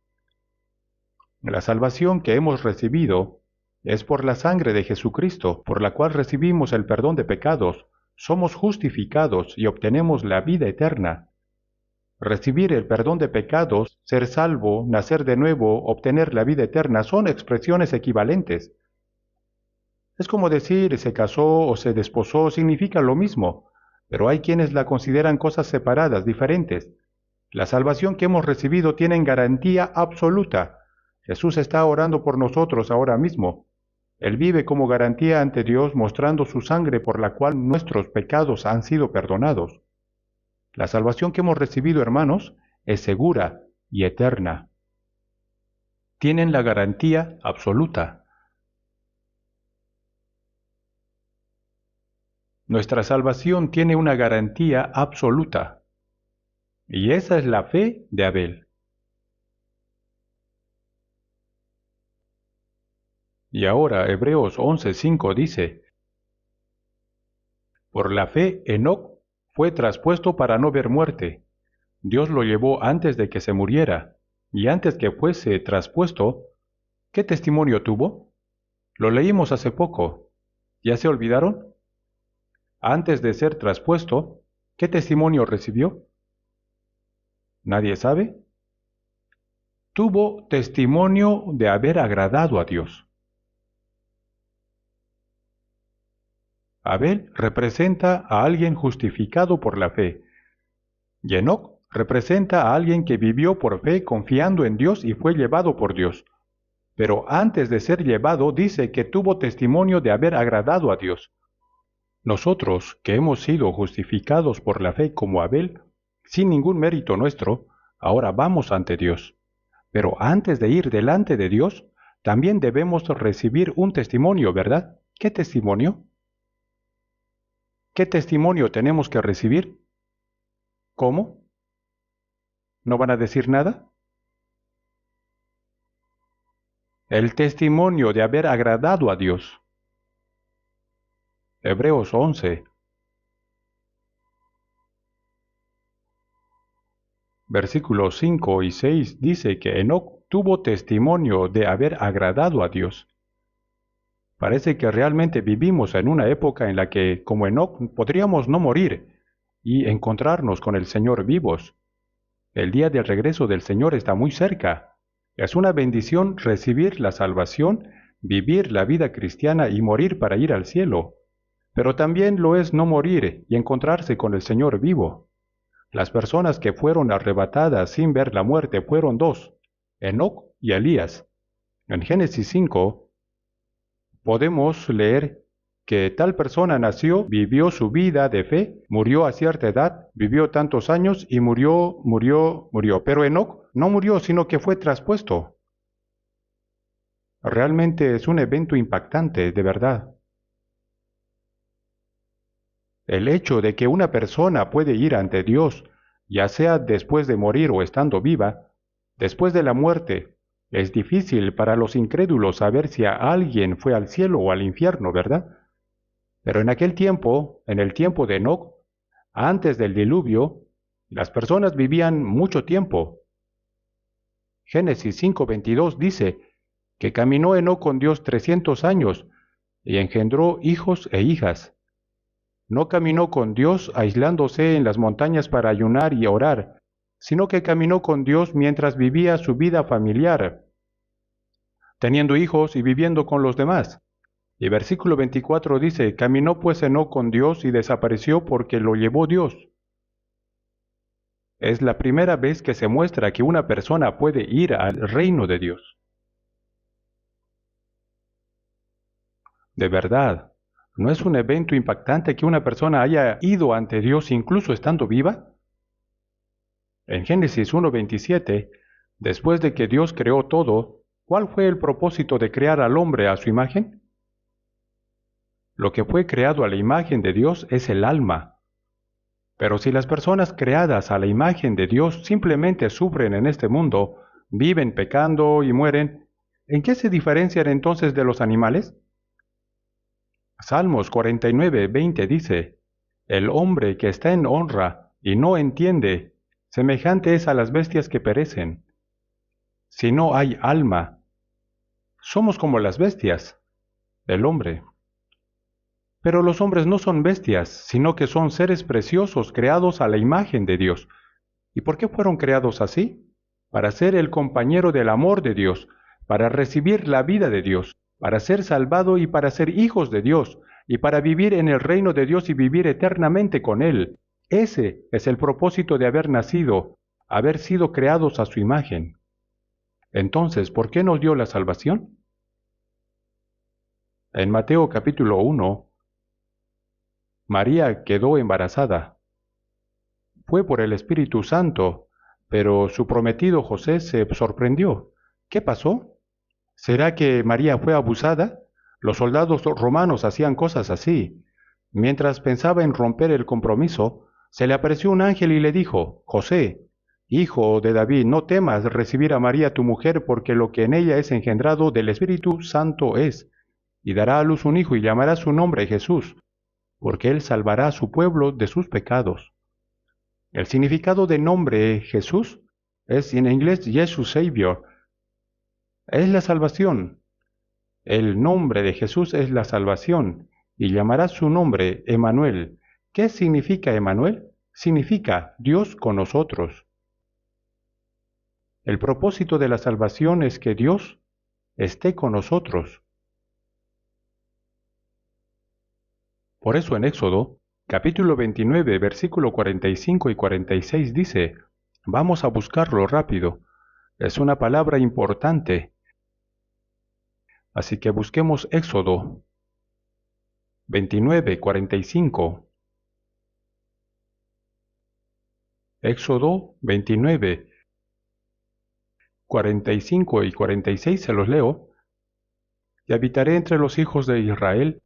La salvación que hemos recibido es por la sangre de Jesucristo, por la cual recibimos el perdón de pecados, somos justificados y obtenemos la vida eterna. Recibir el perdón de pecados, ser salvo, nacer de nuevo, obtener la vida eterna son expresiones equivalentes. Es como decir se casó o se desposó, significa lo mismo, pero hay quienes la consideran cosas separadas, diferentes. La salvación que hemos recibido tiene garantía absoluta. Jesús está orando por nosotros ahora mismo. Él vive como garantía ante Dios mostrando su sangre por la cual nuestros pecados han sido perdonados. La salvación que hemos recibido, hermanos, es segura y eterna. Tienen la garantía absoluta. Nuestra salvación tiene una garantía absoluta. Y esa es la fe de Abel. Y ahora Hebreos 11:5 dice, por la fe Enoc fue traspuesto para no ver muerte. Dios lo llevó antes de que se muriera. y antes que fuese traspuesto, ¿qué testimonio tuvo? Lo leímos hace poco. ¿Ya se olvidaron? Antes de ser traspuesto, ¿qué testimonio recibió? ¿Nadie sabe? Tuvo testimonio de haber agradado a Dios. Abel representa a alguien justificado por la fe. Y Enoc representa a alguien que vivió por fe confiando en Dios y fue llevado por Dios. Pero antes de ser llevado dice que tuvo testimonio de haber agradado a Dios. Nosotros, que hemos sido justificados por la fe como Abel, sin ningún mérito nuestro, ahora vamos ante Dios. Pero antes de ir delante de Dios, también debemos recibir un testimonio, ¿verdad? ¿Qué testimonio? ¿Qué testimonio tenemos que recibir? ¿Cómo? ¿No van a decir nada? El testimonio de haber agradado a Dios. Hebreos 11, versículos 5 y 6 dice que Enoc tuvo testimonio de haber agradado a Dios. Parece que realmente vivimos en una época en la que, como Enoc, podríamos no morir y encontrarnos con el Señor vivos. El día del regreso del Señor está muy cerca. Es una bendición recibir la salvación, vivir la vida cristiana y morir para ir al cielo. Pero también lo es no morir y encontrarse con el Señor vivo. Las personas que fueron arrebatadas sin ver la muerte fueron dos, Enoc y Elías. En Génesis 5 podemos leer que tal persona nació, vivió su vida de fe, murió a cierta edad, vivió tantos años y murió. Pero Enoc no murió, sino que fue traspuesto. Realmente es un evento impactante, de verdad. El hecho de que una persona puede ir ante Dios, ya sea después de morir o estando viva, después de la muerte, es difícil para los incrédulos saber si alguien fue al cielo o al infierno, ¿verdad? Pero en aquel tiempo, en el tiempo de Enoc, antes del diluvio, las personas vivían mucho tiempo. Génesis 5:22 dice que caminó Enoc con Dios 300 años y engendró hijos e hijas. No caminó con Dios aislándose en las montañas para ayunar y orar, sino que caminó con Dios mientras vivía su vida familiar, teniendo hijos y viviendo con los demás. Y versículo 24 dice, caminó pues Enoc con Dios y desapareció porque lo llevó Dios. Es la primera vez que se muestra que una persona puede ir al reino de Dios. De verdad, ¿no es un evento impactante que una persona haya ido ante Dios incluso estando viva? En Génesis 1:27, después de que Dios creó todo, ¿cuál fue el propósito de crear al hombre a su imagen? Lo que fue creado a la imagen de Dios es el alma. Pero si las personas creadas a la imagen de Dios simplemente sufren en este mundo, viven pecando y mueren, ¿en qué se diferencian entonces de los animales? Salmos 49:20 dice, el hombre que está en honra y no entiende, semejante es a las bestias que perecen. Si no hay alma, somos como las bestias, el hombre. Pero los hombres no son bestias, sino que son seres preciosos creados a la imagen de Dios. ¿Y por qué fueron creados así? Para ser el compañero del amor de Dios, para recibir la vida de Dios, para ser salvado y para ser hijos de Dios, y para vivir en el reino de Dios y vivir eternamente con Él. Ese es el propósito de haber nacido, haber sido creados a su imagen. Entonces, ¿por qué nos dio la salvación? En Mateo capítulo 1, María quedó embarazada. Fue por el Espíritu Santo, pero su prometido José se sorprendió. ¿Qué pasó? ¿Será que María fue abusada? Los soldados romanos hacían cosas así. Mientras pensaba en romper el compromiso, se le apareció un ángel y le dijo, José, hijo de David, no temas recibir a María tu mujer, porque lo que en ella es engendrado del Espíritu Santo es, y dará a luz un hijo y llamará su nombre Jesús, porque él salvará a su pueblo de sus pecados. El significado de nombre Jesús Es en inglés Jesus Savior. Es la salvación. El nombre de Jesús es la salvación, y llamará su nombre Emmanuel. ¿Qué significa Emmanuel? Significa Dios con nosotros. El propósito de la salvación es que Dios esté con nosotros. Por eso en Éxodo, capítulo 29, versículo 45 y 46 dice, vamos a buscarlo rápido. Es una palabra importante. Así que busquemos Éxodo 29, 45. Éxodo 29, 45 y 46 se los leo. Y habitaré entre los hijos de Israel,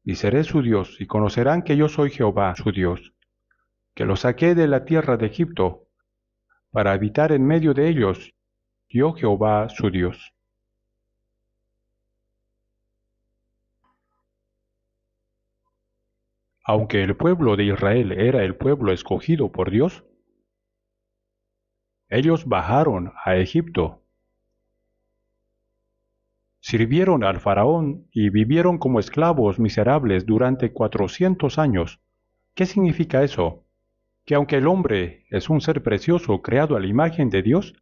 y seré su Dios, y conocerán que yo soy Jehová, su Dios, que los saqué de la tierra de Egipto, para habitar en medio de ellos, yo Jehová, su Dios. Aunque el pueblo de Israel era el pueblo escogido por Dios, ellos bajaron a Egipto, sirvieron al faraón y vivieron como esclavos miserables durante 400 años. ¿Qué significa eso? Que aunque el hombre es un ser precioso creado a la imagen de Dios,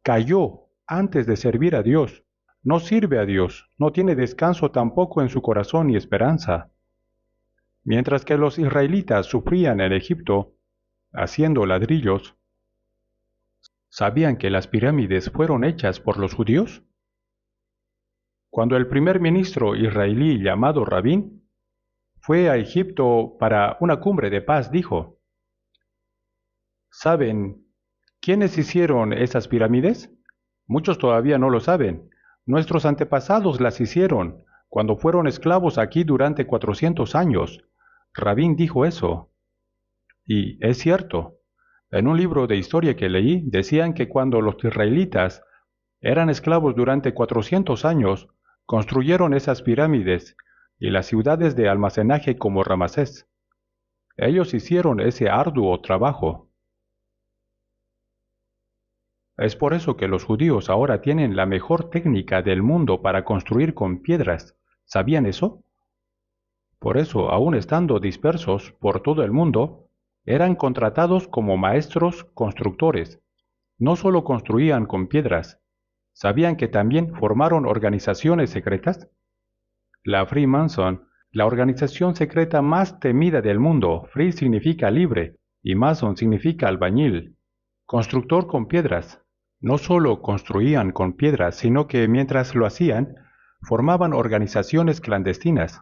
cayó antes de servir a Dios, no sirve a Dios, no tiene descanso tampoco en su corazón ni esperanza. Mientras que los israelitas sufrían en Egipto, haciendo ladrillos, ¿sabían que las pirámides fueron hechas por los judíos? Cuando el primer ministro israelí llamado Rabín fue a Egipto para una cumbre de paz, dijo, ¿saben quiénes hicieron esas pirámides? Muchos todavía no lo saben. Nuestros antepasados las hicieron cuando fueron esclavos aquí durante 400 años. Rabín dijo eso. Y es cierto. En un libro de historia que leí, decían que cuando los israelitas eran esclavos durante 400 años, construyeron esas pirámides y las ciudades de almacenaje como Ramasés. Ellos hicieron ese arduo trabajo. Es por eso que los judíos ahora tienen la mejor técnica del mundo para construir con piedras. ¿Sabían eso? Por eso, aun estando dispersos por todo el mundo, eran contratados como maestros constructores. No solo construían con piedras, ¿sabían que también formaron organizaciones secretas? La Freemason, la organización secreta más temida del mundo. Free significa libre y Mason significa albañil, constructor con piedras. No solo construían con piedras, sino que mientras lo hacían, formaban organizaciones clandestinas.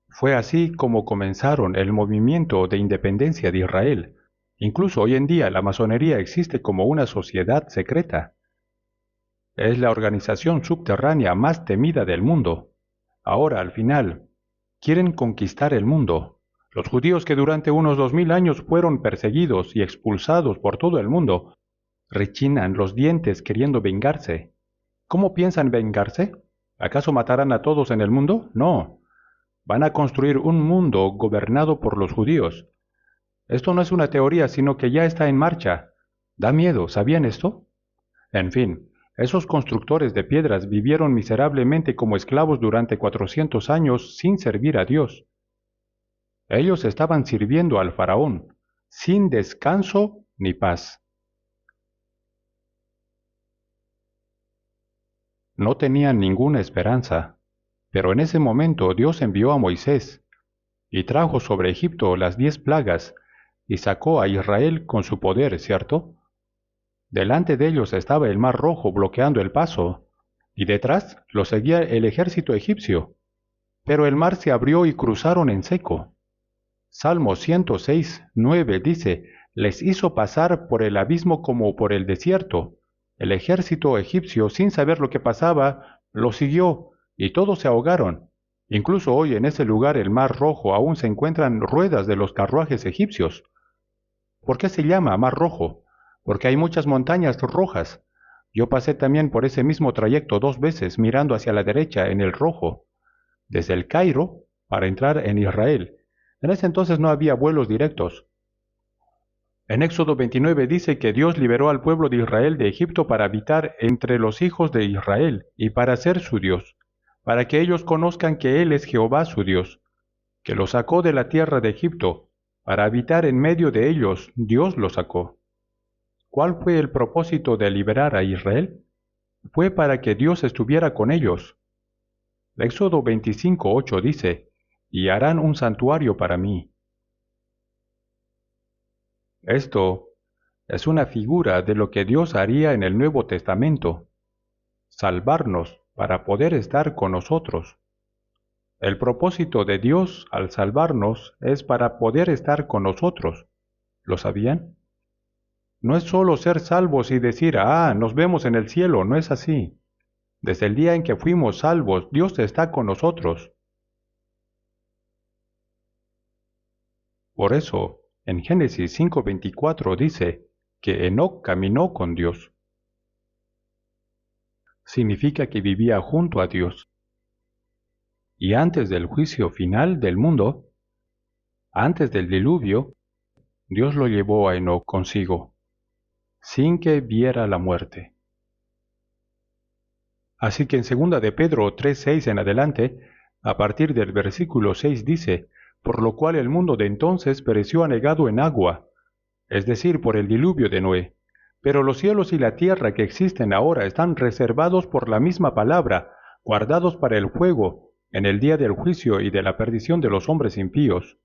Fue así como comenzaron el movimiento de independencia de Israel. Incluso hoy en día la masonería existe como una sociedad secreta. Es la organización subterránea más temida del mundo. Ahora, al final, quieren conquistar el mundo. Los judíos que durante unos 2000 años fueron perseguidos y expulsados por todo el mundo, rechinan los dientes queriendo vengarse. ¿Cómo piensan vengarse? ¿Acaso matarán a todos en el mundo? No. Van a construir un mundo gobernado por los judíos. Esto no es una teoría, sino que ya está en marcha. Da miedo, ¿sabían esto? En fin, esos constructores de piedras vivieron miserablemente como esclavos durante 400 años sin servir a Dios. Ellos estaban sirviendo al faraón, sin descanso ni paz. No tenían ninguna esperanza, pero en ese momento Dios envió a Moisés, y trajo sobre Egipto las 10 plagas, y sacó a Israel con su poder, ¿cierto? Delante de ellos estaba el mar rojo bloqueando el paso, y detrás lo seguía el ejército egipcio. Pero el mar se abrió y cruzaron en seco. Salmo 106, 9 dice, les hizo pasar por el abismo como por el desierto. El ejército egipcio, sin saber lo que pasaba, lo siguió, y todos se ahogaron. Incluso hoy en ese lugar, el mar rojo, aún se encuentran ruedas de los carruajes egipcios. ¿Por qué se llama mar rojo? Porque hay muchas montañas rojas. Yo pasé también por ese mismo trayecto 2 veces mirando hacia la derecha en el rojo, desde el Cairo para entrar en Israel. En ese entonces no había vuelos directos. En Éxodo 29 dice que Dios liberó al pueblo de Israel de Egipto para habitar entre los hijos de Israel y para ser su Dios, para que ellos conozcan que Él es Jehová su Dios, que los sacó de la tierra de Egipto, para habitar en medio de ellos. Dios los sacó. ¿Cuál fue el propósito de liberar a Israel? Fue para que Dios estuviera con ellos. Éxodo 25:8 dice, y harán un santuario para mí. Esto es una figura de lo que Dios haría en el Nuevo Testamento, salvarnos para poder estar con nosotros. El propósito de Dios al salvarnos es para poder estar con nosotros. ¿Lo sabían? No es solo ser salvos y decir, nos vemos en el cielo, no es así. Desde el día en que fuimos salvos, Dios está con nosotros. Por eso, en Génesis 5:24 dice que Enoc caminó con Dios. Significa que vivía junto a Dios. Y antes del juicio final del mundo, antes del diluvio, Dios lo llevó a Enoc consigo, sin que viera la muerte. Así que en 2 de Pedro 3:6 en adelante, a partir del versículo 6 dice, por lo cual el mundo de entonces pereció anegado en agua, es decir, por el diluvio de Noé. Pero los cielos y la tierra que existen ahora están reservados por la misma palabra, guardados para el fuego, en el día del juicio y de la perdición de los hombres impíos.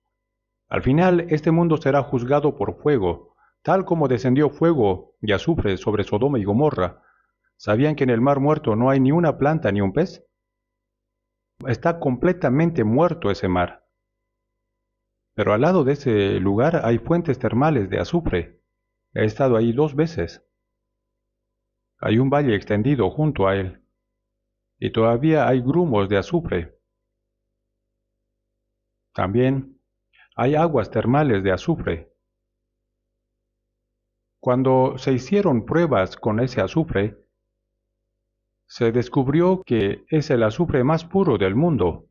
Al final, este mundo será juzgado por fuego, tal como descendió fuego y azufre sobre Sodoma y Gomorra. ¿Sabían que en el mar muerto no hay ni una planta ni un pez? Está completamente muerto ese mar. Pero al lado de ese lugar hay fuentes termales de azufre. He estado ahí 2 veces. Hay un valle extendido junto a él. Y todavía hay grumos de azufre. También hay aguas termales de azufre. Cuando se hicieron pruebas con ese azufre, se descubrió que es el azufre más puro del mundo.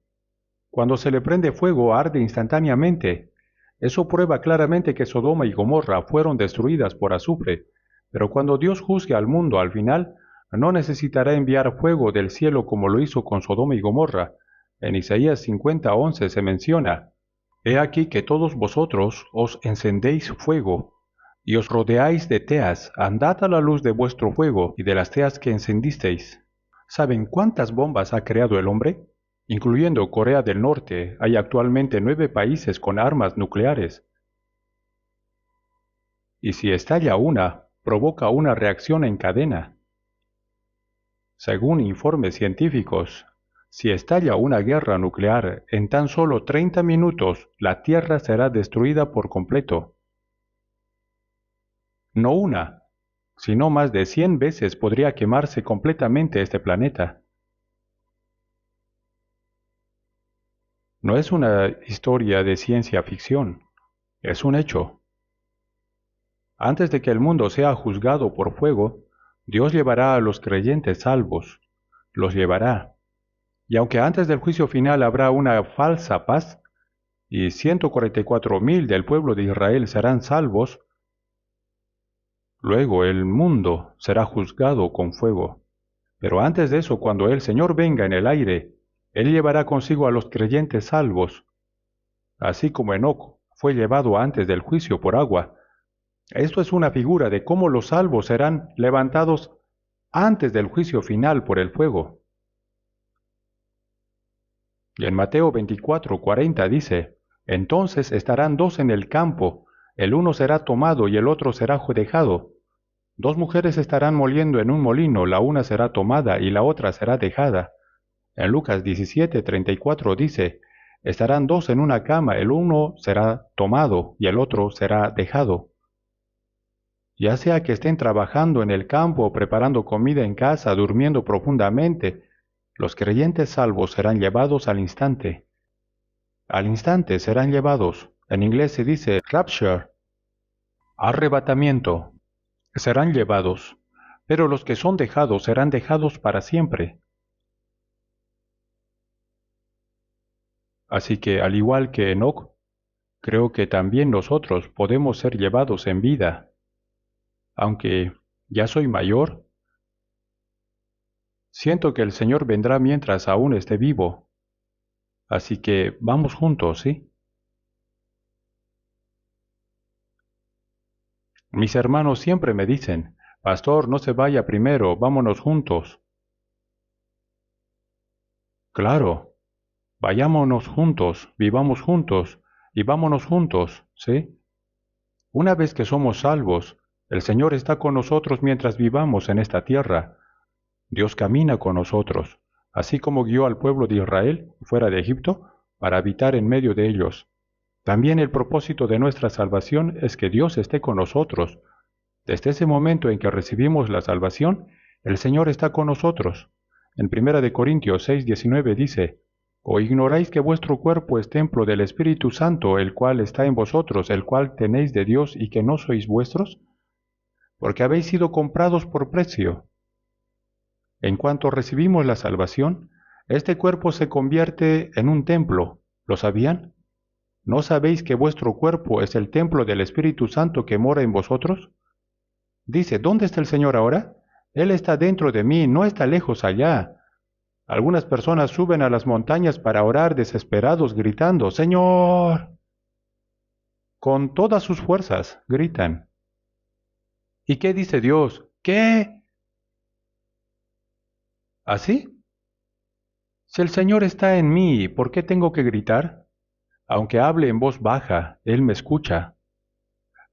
Cuando se le prende fuego, arde instantáneamente. Eso prueba claramente que Sodoma y Gomorra fueron destruidas por azufre. Pero cuando Dios juzgue al mundo al final, no necesitará enviar fuego del cielo como lo hizo con Sodoma y Gomorra. En Isaías 50:11 se menciona, He aquí que todos vosotros os encendéis fuego, y os rodeáis de teas, andad a la luz de vuestro fuego y de las teas que encendisteis. ¿Saben cuántas bombas ha creado el hombre? Incluyendo Corea del Norte, hay actualmente 9 países con armas nucleares. Y si estalla una, provoca una reacción en cadena. Según informes científicos, si estalla una guerra nuclear, en tan solo 30 minutos la Tierra será destruida por completo. No una, sino más de 100 veces podría quemarse completamente este planeta. No es una historia de ciencia ficción, es un hecho. Antes de que el mundo sea juzgado por fuego, Dios llevará a los creyentes salvos, los llevará. Y aunque antes del juicio final habrá una falsa paz, y 144,000 del pueblo de Israel serán salvos, luego el mundo será juzgado con fuego. Pero antes de eso, cuando el Señor venga en el aire, Él llevará consigo a los creyentes salvos, así como Enoc fue llevado antes del juicio por agua. Esto es una figura de cómo los salvos serán levantados antes del juicio final por el fuego. Y en Mateo 24:40 dice, Entonces estarán 2 en el campo, el uno será tomado y el otro será dejado. 2 mujeres estarán moliendo en un molino, la una será tomada y la otra será dejada. En Lucas 17:34 dice, Estarán 2 en una cama, el uno será tomado y el otro será dejado. Ya sea que estén trabajando en el campo, preparando comida en casa, durmiendo profundamente, los creyentes salvos serán llevados al instante. Al instante serán llevados. En inglés se dice rapture, arrebatamiento. Serán llevados, pero los que son dejados serán dejados para siempre. Así que, al igual que Enoc, creo que también nosotros podemos ser llevados en vida. Aunque ya soy mayor, siento que el Señor vendrá mientras aún esté vivo. Así que vamos juntos, ¿sí? Mis hermanos siempre me dicen, Pastor, no se vaya primero, vámonos juntos. Claro, vayámonos juntos, vivamos juntos y vámonos juntos, ¿sí? Una vez que somos salvos, el Señor está con nosotros mientras vivamos en esta tierra. Dios camina con nosotros, así como guió al pueblo de Israel fuera de Egipto para habitar en medio de ellos. También el propósito de nuestra salvación es que Dios esté con nosotros. Desde ese momento en que recibimos la salvación, el Señor está con nosotros. En 1 Corintios 6:19 dice, ¿O ignoráis que vuestro cuerpo es templo del Espíritu Santo, el cual está en vosotros, el cual tenéis de Dios y que no sois vuestros? Porque habéis sido comprados por precio. En cuanto recibimos la salvación, este cuerpo se convierte en un templo. ¿Lo sabían? ¿No sabéis que vuestro cuerpo es el templo del Espíritu Santo que mora en vosotros? Dice, ¿dónde está el Señor ahora? Él está dentro de mí, no está lejos allá. Algunas personas suben a las montañas para orar desesperados, gritando, ¡Señor! Con todas sus fuerzas, gritan. ¿Y qué dice Dios? ¿Qué? ¿Así? Si el Señor está en mí, ¿por qué tengo que gritar? Aunque hable en voz baja, Él me escucha.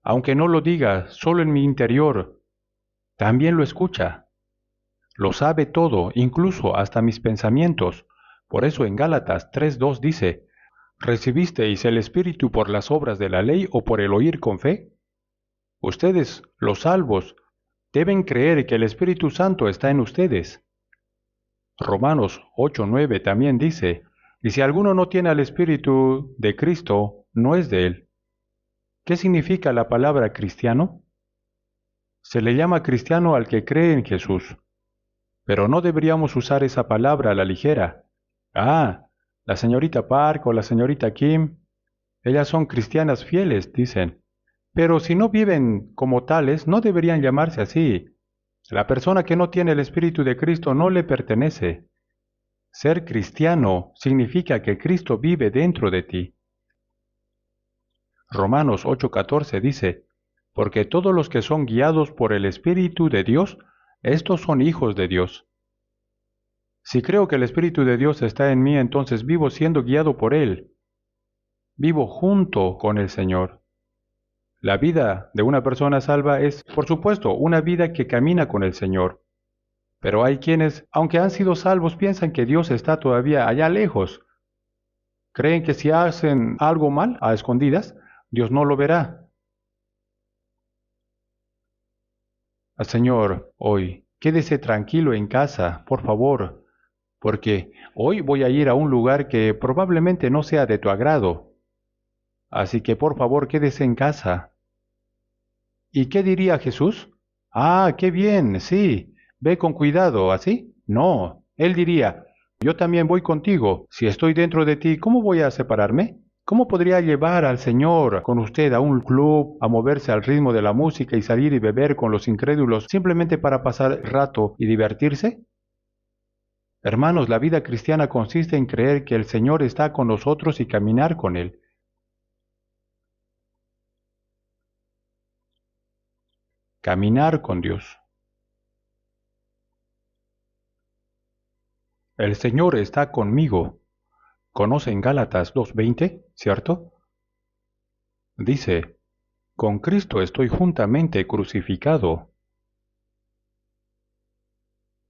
Aunque no lo diga, solo en mi interior, también lo escucha. Lo sabe todo, incluso hasta mis pensamientos. Por eso en Gálatas 3:2 dice, ¿recibisteis el Espíritu por las obras de la ley o por el oír con fe? Ustedes, los salvos, deben creer que el Espíritu Santo está en ustedes. Romanos 8:9 también dice, y si alguno no tiene al Espíritu de Cristo, no es de él. ¿Qué significa la palabra cristiano? Se le llama cristiano al que cree en Jesús. Pero no deberíamos usar esa palabra a la ligera. Ah, la señorita Park o la señorita Kim, ellas son cristianas fieles, dicen. Pero si no viven como tales, no deberían llamarse así. La persona que no tiene el Espíritu de Cristo no le pertenece. Ser cristiano significa que Cristo vive dentro de ti. Romanos 8:14 dice, porque todos los que son guiados por el Espíritu de Dios, estos son hijos de Dios. Si creo que el Espíritu de Dios está en mí, entonces vivo siendo guiado por Él. Vivo junto con el Señor. La vida de una persona salva es, por supuesto, una vida que camina con el Señor. Pero hay quienes, aunque han sido salvos, piensan que Dios está todavía allá lejos. Creen que si hacen algo mal a escondidas, Dios no lo verá. Al Señor, hoy, quédese tranquilo en casa, por favor, porque hoy voy a ir a un lugar que probablemente no sea de tu agrado. Así que por favor quédese en casa. ¿Y qué diría Jesús? Ah, qué bien, sí, ve con cuidado, ¿así? No, él diría, yo también voy contigo. Si estoy dentro de ti, ¿cómo voy a separarme? ¿Cómo podría llevar al Señor con usted a un club, a moverse al ritmo de la música y salir y beber con los incrédulos simplemente para pasar el rato y divertirse? Hermanos, la vida cristiana consiste en creer que el Señor está con nosotros y caminar con Él. Caminar con Dios. El Señor está conmigo. ¿Conocen Gálatas 2:20, cierto? Dice, con Cristo estoy juntamente crucificado.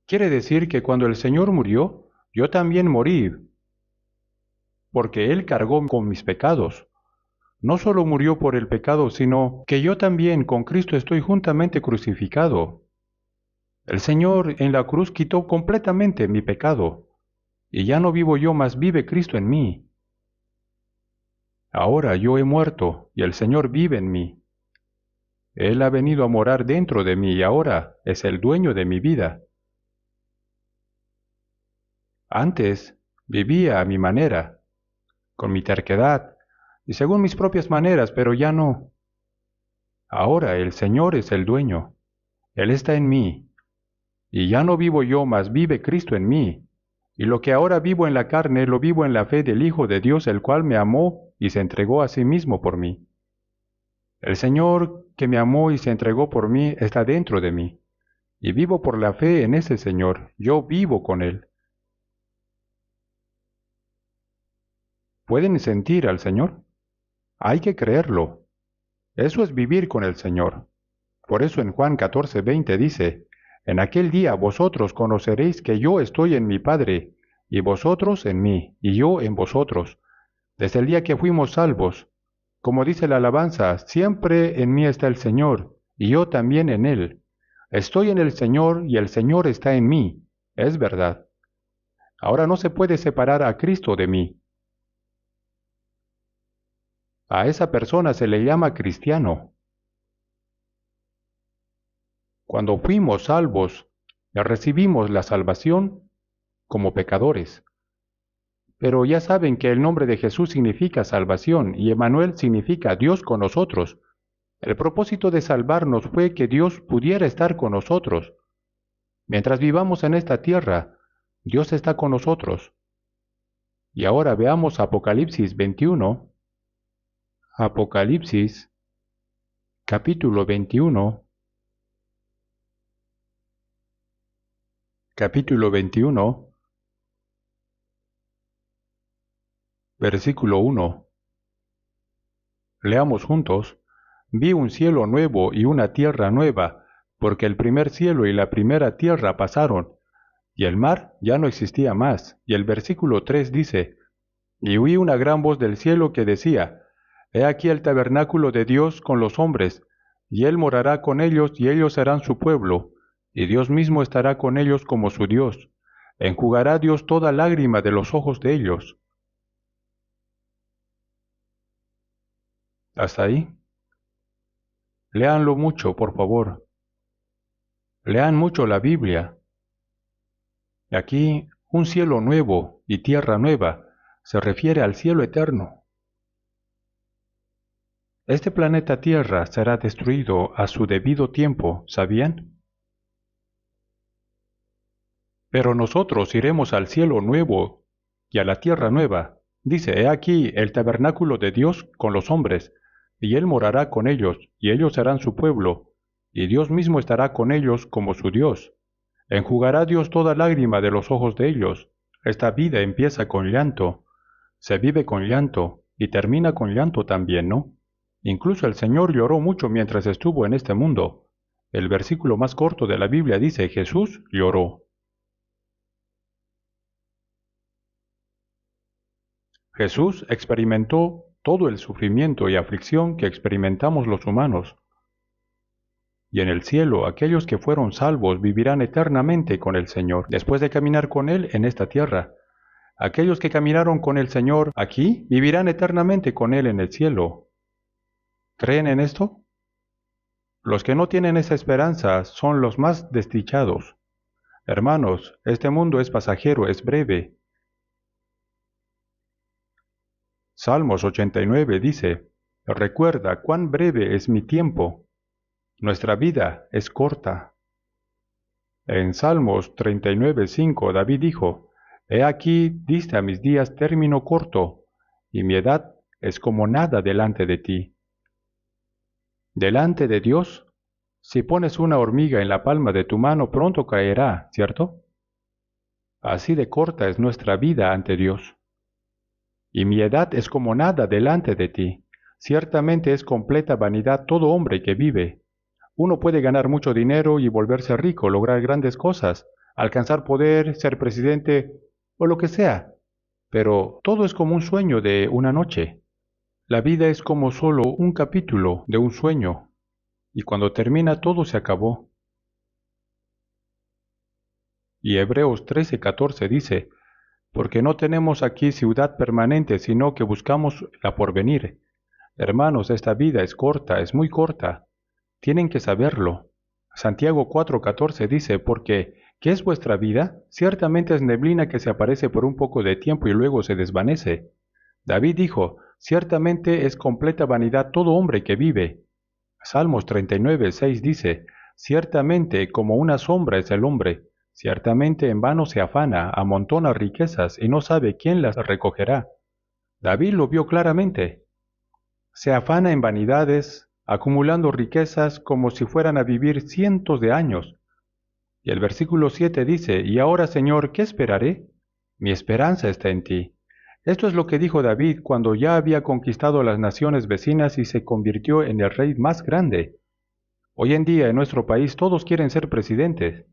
Quiere decir que cuando el Señor murió, yo también morí, porque Él cargó con mis pecados. No solo murió por el pecado, sino que yo también con Cristo estoy juntamente crucificado. El Señor en la cruz quitó completamente mi pecado, y ya no vivo yo, mas vive Cristo en mí. Ahora yo he muerto, y el Señor vive en mí. Él ha venido a morar dentro de mí y ahora es el dueño de mi vida. Antes vivía a mi manera, con mi terquedad, y según mis propias maneras, pero ya no. Ahora el Señor es el dueño. Él está en mí, y ya no vivo yo, mas vive Cristo en mí. Y lo que ahora vivo en la carne, lo vivo en la fe del Hijo de Dios, el cual me amó y se entregó a sí mismo por mí. El Señor que me amó y se entregó por mí está dentro de mí, y vivo por la fe en ese Señor. Yo vivo con Él. ¿Pueden sentir al Señor? Hay que creerlo. Eso es vivir con el Señor. Por eso en Juan 14:20 dice, en aquel día vosotros conoceréis que yo estoy en mi Padre, y vosotros en mí, y yo en vosotros, desde el día que fuimos salvos. Como dice la alabanza, siempre en mí está el Señor, y yo también en Él. Estoy en el Señor y el Señor está en mí. Es verdad. Ahora no se puede separar a Cristo de mí. A esa persona se le llama cristiano. Cuando fuimos salvos, recibimos la salvación como pecadores. Pero ya saben que el nombre de Jesús significa salvación y Emmanuel significa Dios con nosotros. El propósito de salvarnos fue que Dios pudiera estar con nosotros. Mientras vivamos en esta tierra, Dios está con nosotros. Y ahora veamos Apocalipsis 21. Apocalipsis, capítulo 21. Capítulo 21, versículo 1. Leamos juntos. Vi un cielo nuevo y una tierra nueva, porque el primer cielo y la primera tierra pasaron, y el mar ya no existía más. Y el versículo 3 dice, y oí una gran voz del cielo que decía, He aquí el tabernáculo de Dios con los hombres, y Él morará con ellos, y ellos serán su pueblo, y Dios mismo estará con ellos como su Dios. Enjugará Dios toda lágrima de los ojos de ellos. ¿Hasta ahí? Léanlo mucho, por favor. Lean mucho la Biblia. Aquí, un cielo nuevo y tierra nueva se refiere al cielo eterno. Este planeta Tierra será destruido a su debido tiempo, ¿sabían? Pero nosotros iremos al cielo nuevo y a la tierra nueva. Dice, he aquí el tabernáculo de Dios con los hombres, y Él morará con ellos, y ellos serán su pueblo, y Dios mismo estará con ellos como su Dios. Enjugará Dios toda lágrima de los ojos de ellos. Esta vida empieza con llanto, se vive con llanto, y termina con llanto también, ¿no? Incluso el Señor lloró mucho mientras estuvo en este mundo. El versículo más corto de la Biblia dice, Jesús lloró. Jesús experimentó todo el sufrimiento y aflicción que experimentamos los humanos. Y en el cielo aquellos que fueron salvos vivirán eternamente con el Señor, después de caminar con Él en esta tierra. Aquellos que caminaron con el Señor aquí vivirán eternamente con Él en el cielo. ¿Creen en esto? Los que no tienen esa esperanza son los más desdichados. Hermanos, este mundo es pasajero, es breve. Salmos 89 dice, Recuerda cuán breve es mi tiempo. Nuestra vida es corta. En Salmos 39:5 David dijo, He aquí diste a mis días término corto, y mi edad es como nada delante de ti. Delante de Dios, si pones una hormiga en la palma de tu mano, pronto caerá, ¿cierto? Así de corta es nuestra vida ante Dios. Y mi edad es como nada delante de ti. Ciertamente es completa vanidad todo hombre que vive. Uno puede ganar mucho dinero y volverse rico, lograr grandes cosas, alcanzar poder, ser presidente o lo que sea. Pero todo es como un sueño de una noche. La vida es como solo un capítulo de un sueño. Y cuando termina todo se acabó. Y Hebreos 13:14 dice, Porque no tenemos aquí ciudad permanente, sino que buscamos la porvenir. Hermanos, esta vida es corta, es muy corta. Tienen que saberlo. Santiago 4:14 dice, porque, ¿qué es vuestra vida? Ciertamente es neblina que se aparece por un poco de tiempo y luego se desvanece. David dijo, ciertamente es completa vanidad todo hombre que vive. Salmos 39:6 dice, ciertamente como una sombra es el hombre, ciertamente en vano se afana, amontona riquezas y no sabe quién las recogerá. David lo vio claramente. Se afana en vanidades, acumulando riquezas como si fueran a vivir cientos de años. Y el versículo 7 dice, y ahora Señor, ¿qué esperaré? Mi esperanza está en ti. Esto es lo que dijo David cuando ya había conquistado las naciones vecinas y se convirtió en el rey más grande. Hoy en día en nuestro país todos quieren ser presidentes.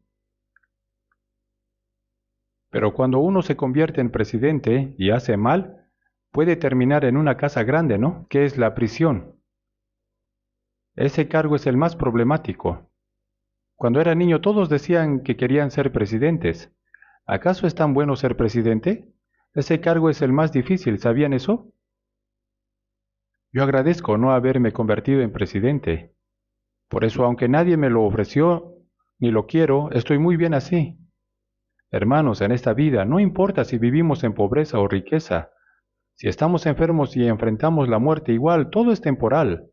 Pero cuando uno se convierte en presidente y hace mal, puede terminar en una casa grande, ¿no? Que es la prisión. Ese cargo es el más problemático. Cuando era niño todos decían que querían ser presidentes. ¿Acaso es tan bueno ser presidente? Ese cargo es el más difícil, ¿sabían eso? Yo agradezco no haberme convertido en presidente. Por eso, aunque nadie me lo ofreció, ni lo quiero, estoy muy bien así. Hermanos, en esta vida no importa si vivimos en pobreza o riqueza. Si estamos enfermos y enfrentamos la muerte igual, todo es temporal.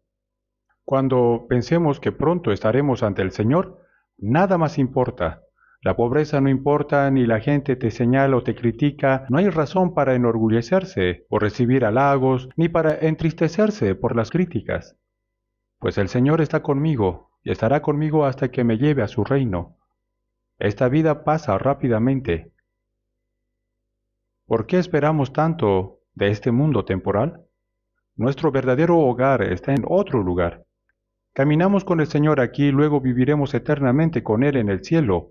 Cuando pensemos que pronto estaremos ante el Señor, nada más importa. La pobreza no importa, ni la gente te señala o te critica. No hay razón para enorgullecerse o recibir halagos, ni para entristecerse por las críticas. Pues el Señor está conmigo y estará conmigo hasta que me lleve a su reino. Esta vida pasa rápidamente. ¿Por qué esperamos tanto de este mundo temporal? Nuestro verdadero hogar está en otro lugar. Caminamos con el Señor aquí y luego viviremos eternamente con Él en el cielo,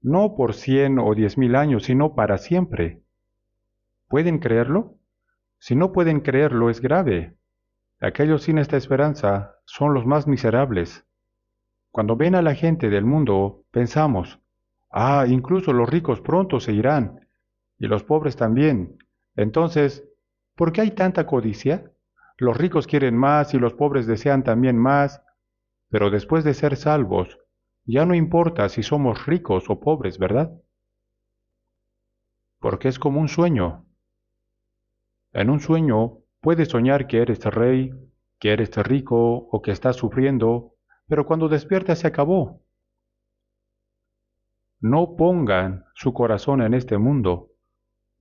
no por 100 o 10,000 años, sino para siempre. ¿Pueden creerlo? Si no pueden creerlo, es grave. Aquellos sin esta esperanza son los más miserables. Cuando ven a la gente del mundo, pensamos, incluso los ricos pronto se irán, y los pobres también. Entonces, ¿por qué hay tanta codicia? Los ricos quieren más y los pobres desean también más, pero después de ser salvos, ya no importa si somos ricos o pobres, ¿verdad? Porque es como un sueño. En un sueño puedes soñar que eres rey, que eres rico o que estás sufriendo, pero cuando despiertas se acabó. No pongan su corazón en este mundo.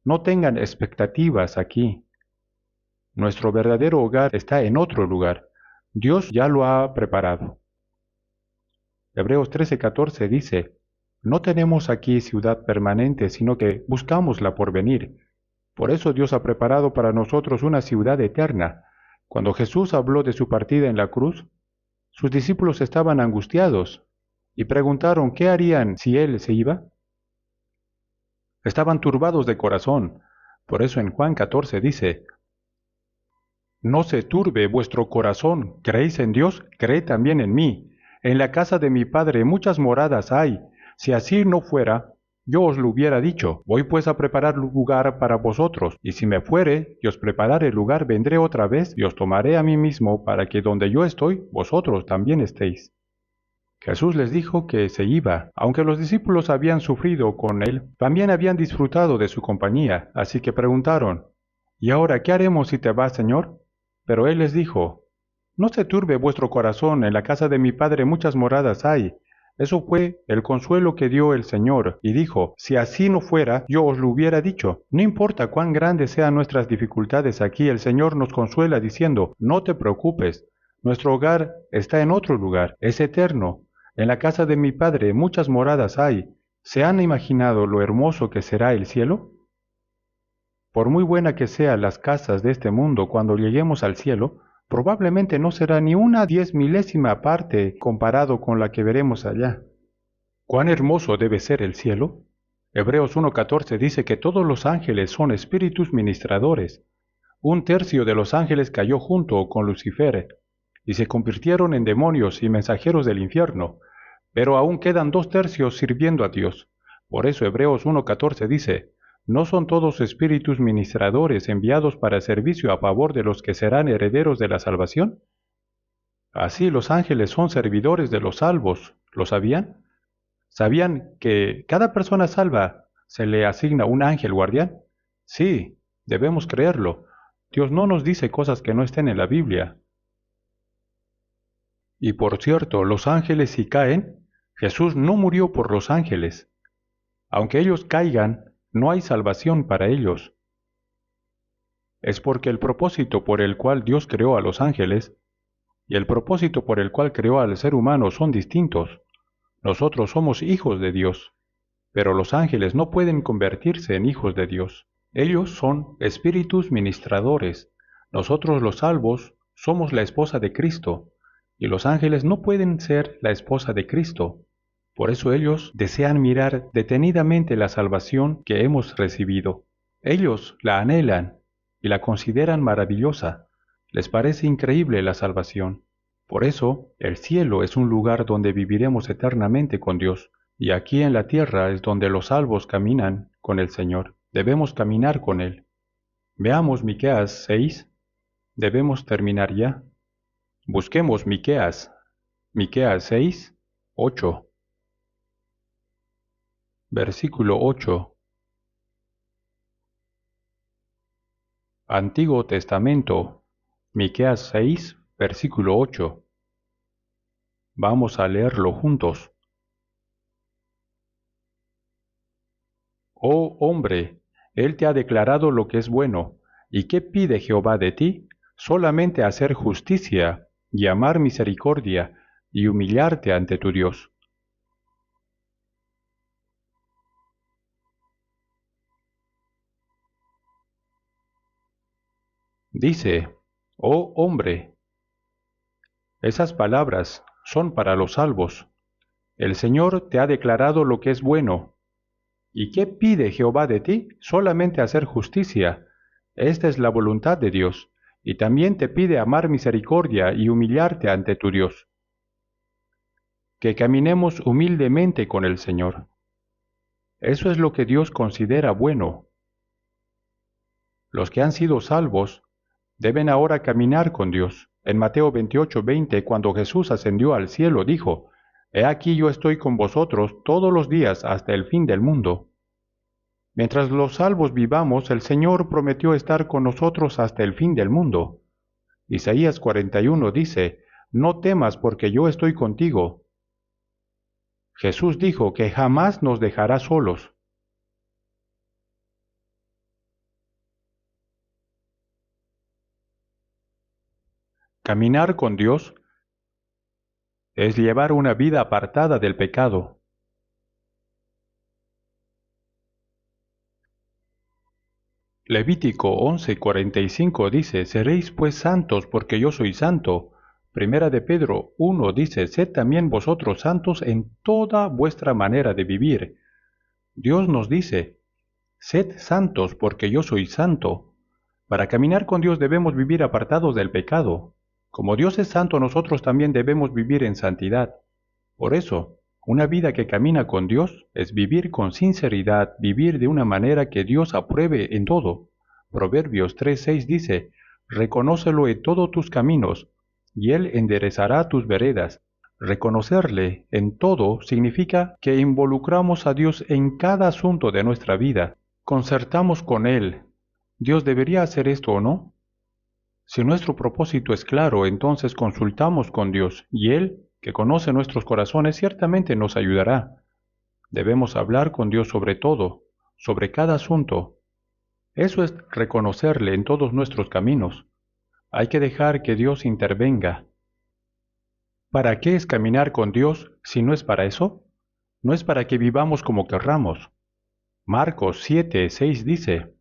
No tengan expectativas aquí. Nuestro verdadero hogar está en otro lugar. Dios ya lo ha preparado. Hebreos 13:14 dice, no tenemos aquí ciudad permanente, sino que buscamos la porvenir. Por eso Dios ha preparado para nosotros una ciudad eterna. Cuando Jesús habló de su partida en la cruz, sus discípulos estaban angustiados y preguntaron qué harían si Él se iba. Estaban turbados de corazón. Por eso en Juan 14 dice, no se turbe vuestro corazón, creéis en Dios, creed también en mí. En la casa de mi Padre muchas moradas hay. Si así no fuera, yo os lo hubiera dicho. Voy pues a preparar lugar para vosotros, y si me fuere y os preparare lugar, vendré otra vez y os tomaré a mí mismo, para que donde yo estoy, vosotros también estéis. Jesús les dijo que se iba. Aunque los discípulos habían sufrido con él, también habían disfrutado de su compañía, así que preguntaron, ¿y ahora qué haremos si te vas, Señor? Pero él les dijo, no se turbe vuestro corazón, en la casa de mi Padre muchas moradas hay. Eso fue el consuelo que dio el Señor, y dijo, si así no fuera, yo os lo hubiera dicho. No importa cuán grandes sean nuestras dificultades aquí, el Señor nos consuela diciendo, no te preocupes, nuestro hogar está en otro lugar, es eterno. En la casa de mi Padre muchas moradas hay. ¿Se han imaginado lo hermoso que será el cielo? Por muy buena que sean las casas de este mundo, cuando lleguemos al cielo, probablemente no será ni una 10,000ª parte comparado con la que veremos allá. ¿Cuán hermoso debe ser el cielo? Hebreos 1:14 dice que todos los ángeles son espíritus ministradores. 1/3 de los ángeles cayó junto con Lucifer, y se convirtieron en demonios y mensajeros del infierno, pero aún quedan 2/3 sirviendo a Dios. Por eso Hebreos 1:14 dice, ¿no son todos espíritus ministradores enviados para servicio a favor de los que serán herederos de la salvación? Así los ángeles son servidores de los salvos, ¿lo sabían? ¿Sabían que cada persona salva se le asigna un ángel guardián? Sí, debemos creerlo. Dios no nos dice cosas que no estén en la Biblia. Y por cierto, los ángeles si caen, Jesús no murió por los ángeles. Aunque ellos caigan, no hay salvación para ellos. Es porque el propósito por el cual Dios creó a los ángeles y el propósito por el cual creó al ser humano son distintos. Nosotros somos hijos de Dios, pero los ángeles no pueden convertirse en hijos de Dios. Ellos son espíritus ministradores. Nosotros los salvos somos la esposa de Cristo, y los ángeles no pueden ser la esposa de Cristo. Por eso ellos desean mirar detenidamente la salvación que hemos recibido. Ellos la anhelan y la consideran maravillosa. Les parece increíble la salvación. Por eso, el cielo es un lugar donde viviremos eternamente con Dios, y aquí en la tierra es donde los salvos caminan con el Señor. Debemos caminar con Él. Veamos Miqueas 6. Debemos terminar ya. Busquemos Miqueas 6, 8. Versículo 8. Antiguo Testamento, Miqueas 6, versículo 8. Vamos a leerlo juntos. Oh hombre, Él te ha declarado lo que es bueno. ¿Y qué pide Jehová de ti? Solamente hacer justicia y amar misericordia y humillarte ante tu Dios. Dice, oh hombre, esas palabras son para los salvos. El Señor te ha declarado lo que es bueno. ¿Y qué pide Jehová de ti? Solamente hacer justicia. Esta es la voluntad de Dios. Y también te pide amar misericordia y humillarte ante tu Dios. Que caminemos humildemente con el Señor. Eso es lo que Dios considera bueno. Los que han sido salvos deben ahora caminar con Dios. En Mateo 28:20, cuando Jesús ascendió al cielo, dijo, He aquí yo estoy con vosotros todos los días hasta el fin del mundo. Mientras los salvos vivamos, el Señor prometió estar con nosotros hasta el fin del mundo. Isaías 41 dice, No temas porque yo estoy contigo. Jesús dijo que jamás nos dejará solos. Caminar con Dios es llevar una vida apartada del pecado. Levítico 11:45 dice, Seréis pues santos porque yo soy santo. Primera de Pedro 1 dice, Sed también vosotros santos en toda vuestra manera de vivir. Dios nos dice, Sed santos porque yo soy santo. Para caminar con Dios debemos vivir apartados del pecado. Como Dios es santo, nosotros también debemos vivir en santidad. Por eso, una vida que camina con Dios es vivir con sinceridad, vivir de una manera que Dios apruebe en todo. Proverbios 3:6 dice, Reconócelo en todos tus caminos, y Él enderezará tus veredas. Reconocerle en todo significa que involucramos a Dios en cada asunto de nuestra vida. Concertamos con Él. ¿Dios debería hacer esto o no? Si nuestro propósito es claro, entonces consultamos con Dios, y Él, que conoce nuestros corazones, ciertamente nos ayudará. Debemos hablar con Dios sobre todo, sobre cada asunto. Eso es reconocerle en todos nuestros caminos. Hay que dejar que Dios intervenga. ¿Para qué es caminar con Dios si no es para eso? No es para que vivamos como querramos. Marcos 7:6 dice,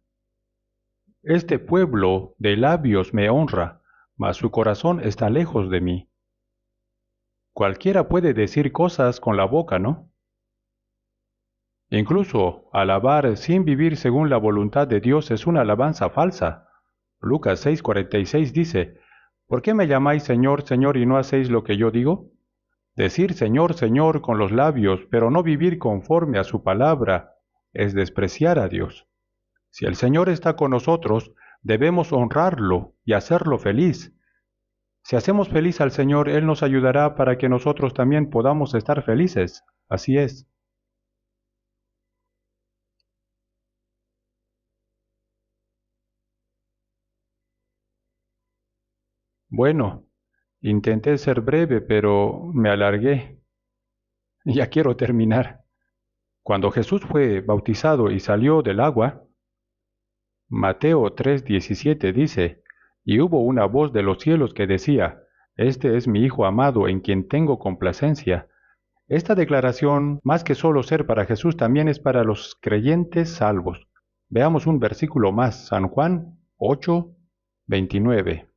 Este pueblo de labios me honra, mas su corazón está lejos de mí. Cualquiera puede decir cosas con la boca, ¿no? Incluso alabar sin vivir según la voluntad de Dios es una alabanza falsa. Lucas 6:46 dice, ¿Por qué me llamáis Señor, Señor y no hacéis lo que yo digo? Decir Señor, Señor con los labios, pero no vivir conforme a su palabra, es despreciar a Dios. Si el Señor está con nosotros, debemos honrarlo y hacerlo feliz. Si hacemos feliz al Señor, Él nos ayudará para que nosotros también podamos estar felices. Así es. Bueno, intenté ser breve, pero me alargué. Ya quiero terminar. Cuando Jesús fue bautizado y salió del agua, Mateo 3:17 dice, y hubo una voz de los cielos que decía, Este es mi Hijo amado en quien tengo complacencia. Esta declaración, más que solo ser para Jesús, también es para los creyentes salvos. Veamos un versículo más, San Juan 8:29.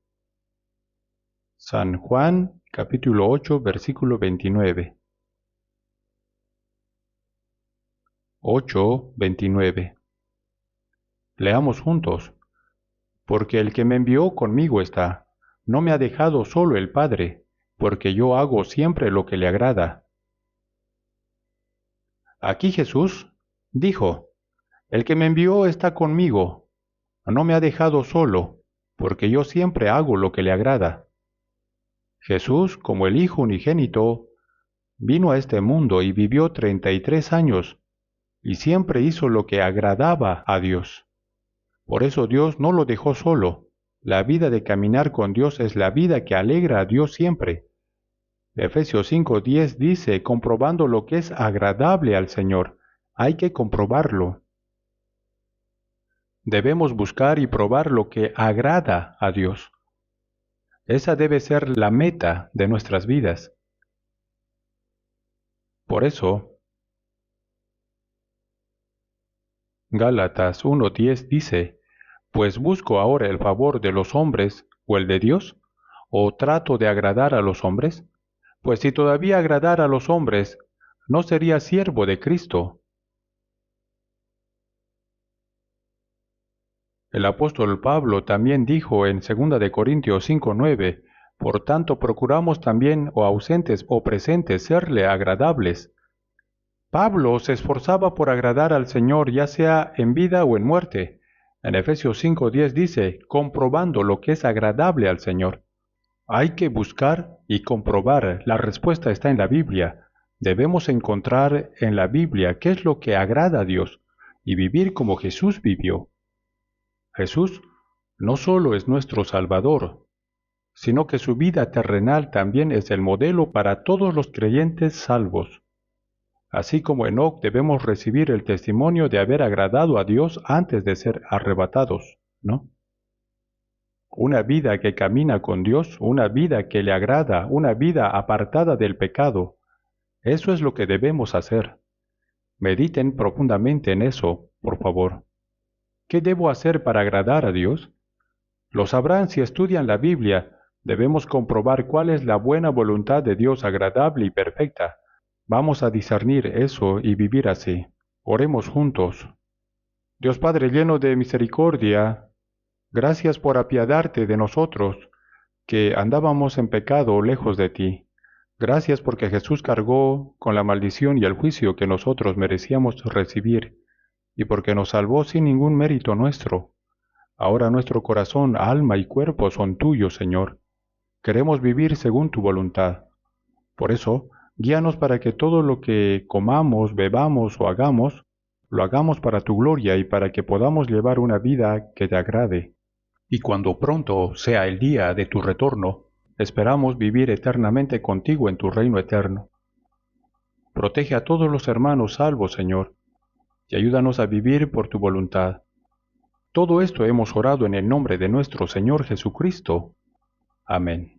San Juan, capítulo 8, versículo 29. 8:29. Leamos juntos. Porque el que me envió conmigo está. No me ha dejado solo el Padre, porque yo hago siempre lo que le agrada. Aquí Jesús dijo, el que me envió está conmigo. No me ha dejado solo, porque yo siempre hago lo que le agrada. Jesús, como el Hijo unigénito, vino a este mundo y vivió 33 años, y siempre hizo lo que agradaba a Dios. Por eso Dios no lo dejó solo. La vida de caminar con Dios es la vida que alegra a Dios siempre. Efesios 5:10 dice, comprobando lo que es agradable al Señor. Hay que comprobarlo. Debemos buscar y probar lo que agrada a Dios. Esa debe ser la meta de nuestras vidas. Por eso, Gálatas 1:10 dice, pues busco ahora el favor de los hombres o el de Dios, o trato de agradar a los hombres, pues si todavía agradara a los hombres, no sería siervo de Cristo. El apóstol Pablo también dijo en 2 de Corintios 5:9, por tanto procuramos también, o ausentes o presentes, serle agradables. Pablo se esforzaba por agradar al Señor, ya sea en vida o en muerte. En Efesios 5:10 dice, comprobando lo que es agradable al Señor. Hay que buscar y comprobar, la respuesta está en la Biblia. Debemos encontrar en la Biblia qué es lo que agrada a Dios y vivir como Jesús vivió. Jesús no solo es nuestro Salvador, sino que su vida terrenal también es el modelo para todos los creyentes salvos. Así como Enoc debemos recibir el testimonio de haber agradado a Dios antes de ser arrebatados, ¿no? Una vida que camina con Dios, una vida que le agrada, una vida apartada del pecado. Eso es lo que debemos hacer. Mediten profundamente en eso, por favor. ¿Qué debo hacer para agradar a Dios? Lo sabrán si estudian la Biblia. Debemos comprobar cuál es la buena voluntad de Dios agradable y perfecta. Vamos a discernir eso y vivir así. Oremos juntos. Dios Padre lleno de misericordia, gracias por apiadarte de nosotros, que andábamos en pecado lejos de ti. Gracias porque Jesús cargó con la maldición y el juicio que nosotros merecíamos recibir, y porque nos salvó sin ningún mérito nuestro. Ahora nuestro corazón, alma y cuerpo son tuyos, Señor. Queremos vivir según tu voluntad. Por eso, guíanos para que todo lo que comamos, bebamos o hagamos, lo hagamos para tu gloria y para que podamos llevar una vida que te agrade. Y cuando pronto sea el día de tu retorno, esperamos vivir eternamente contigo en tu reino eterno. Protege a todos los hermanos salvos, Señor, y ayúdanos a vivir por tu voluntad. Todo esto hemos orado en el nombre de nuestro Señor Jesucristo. Amén.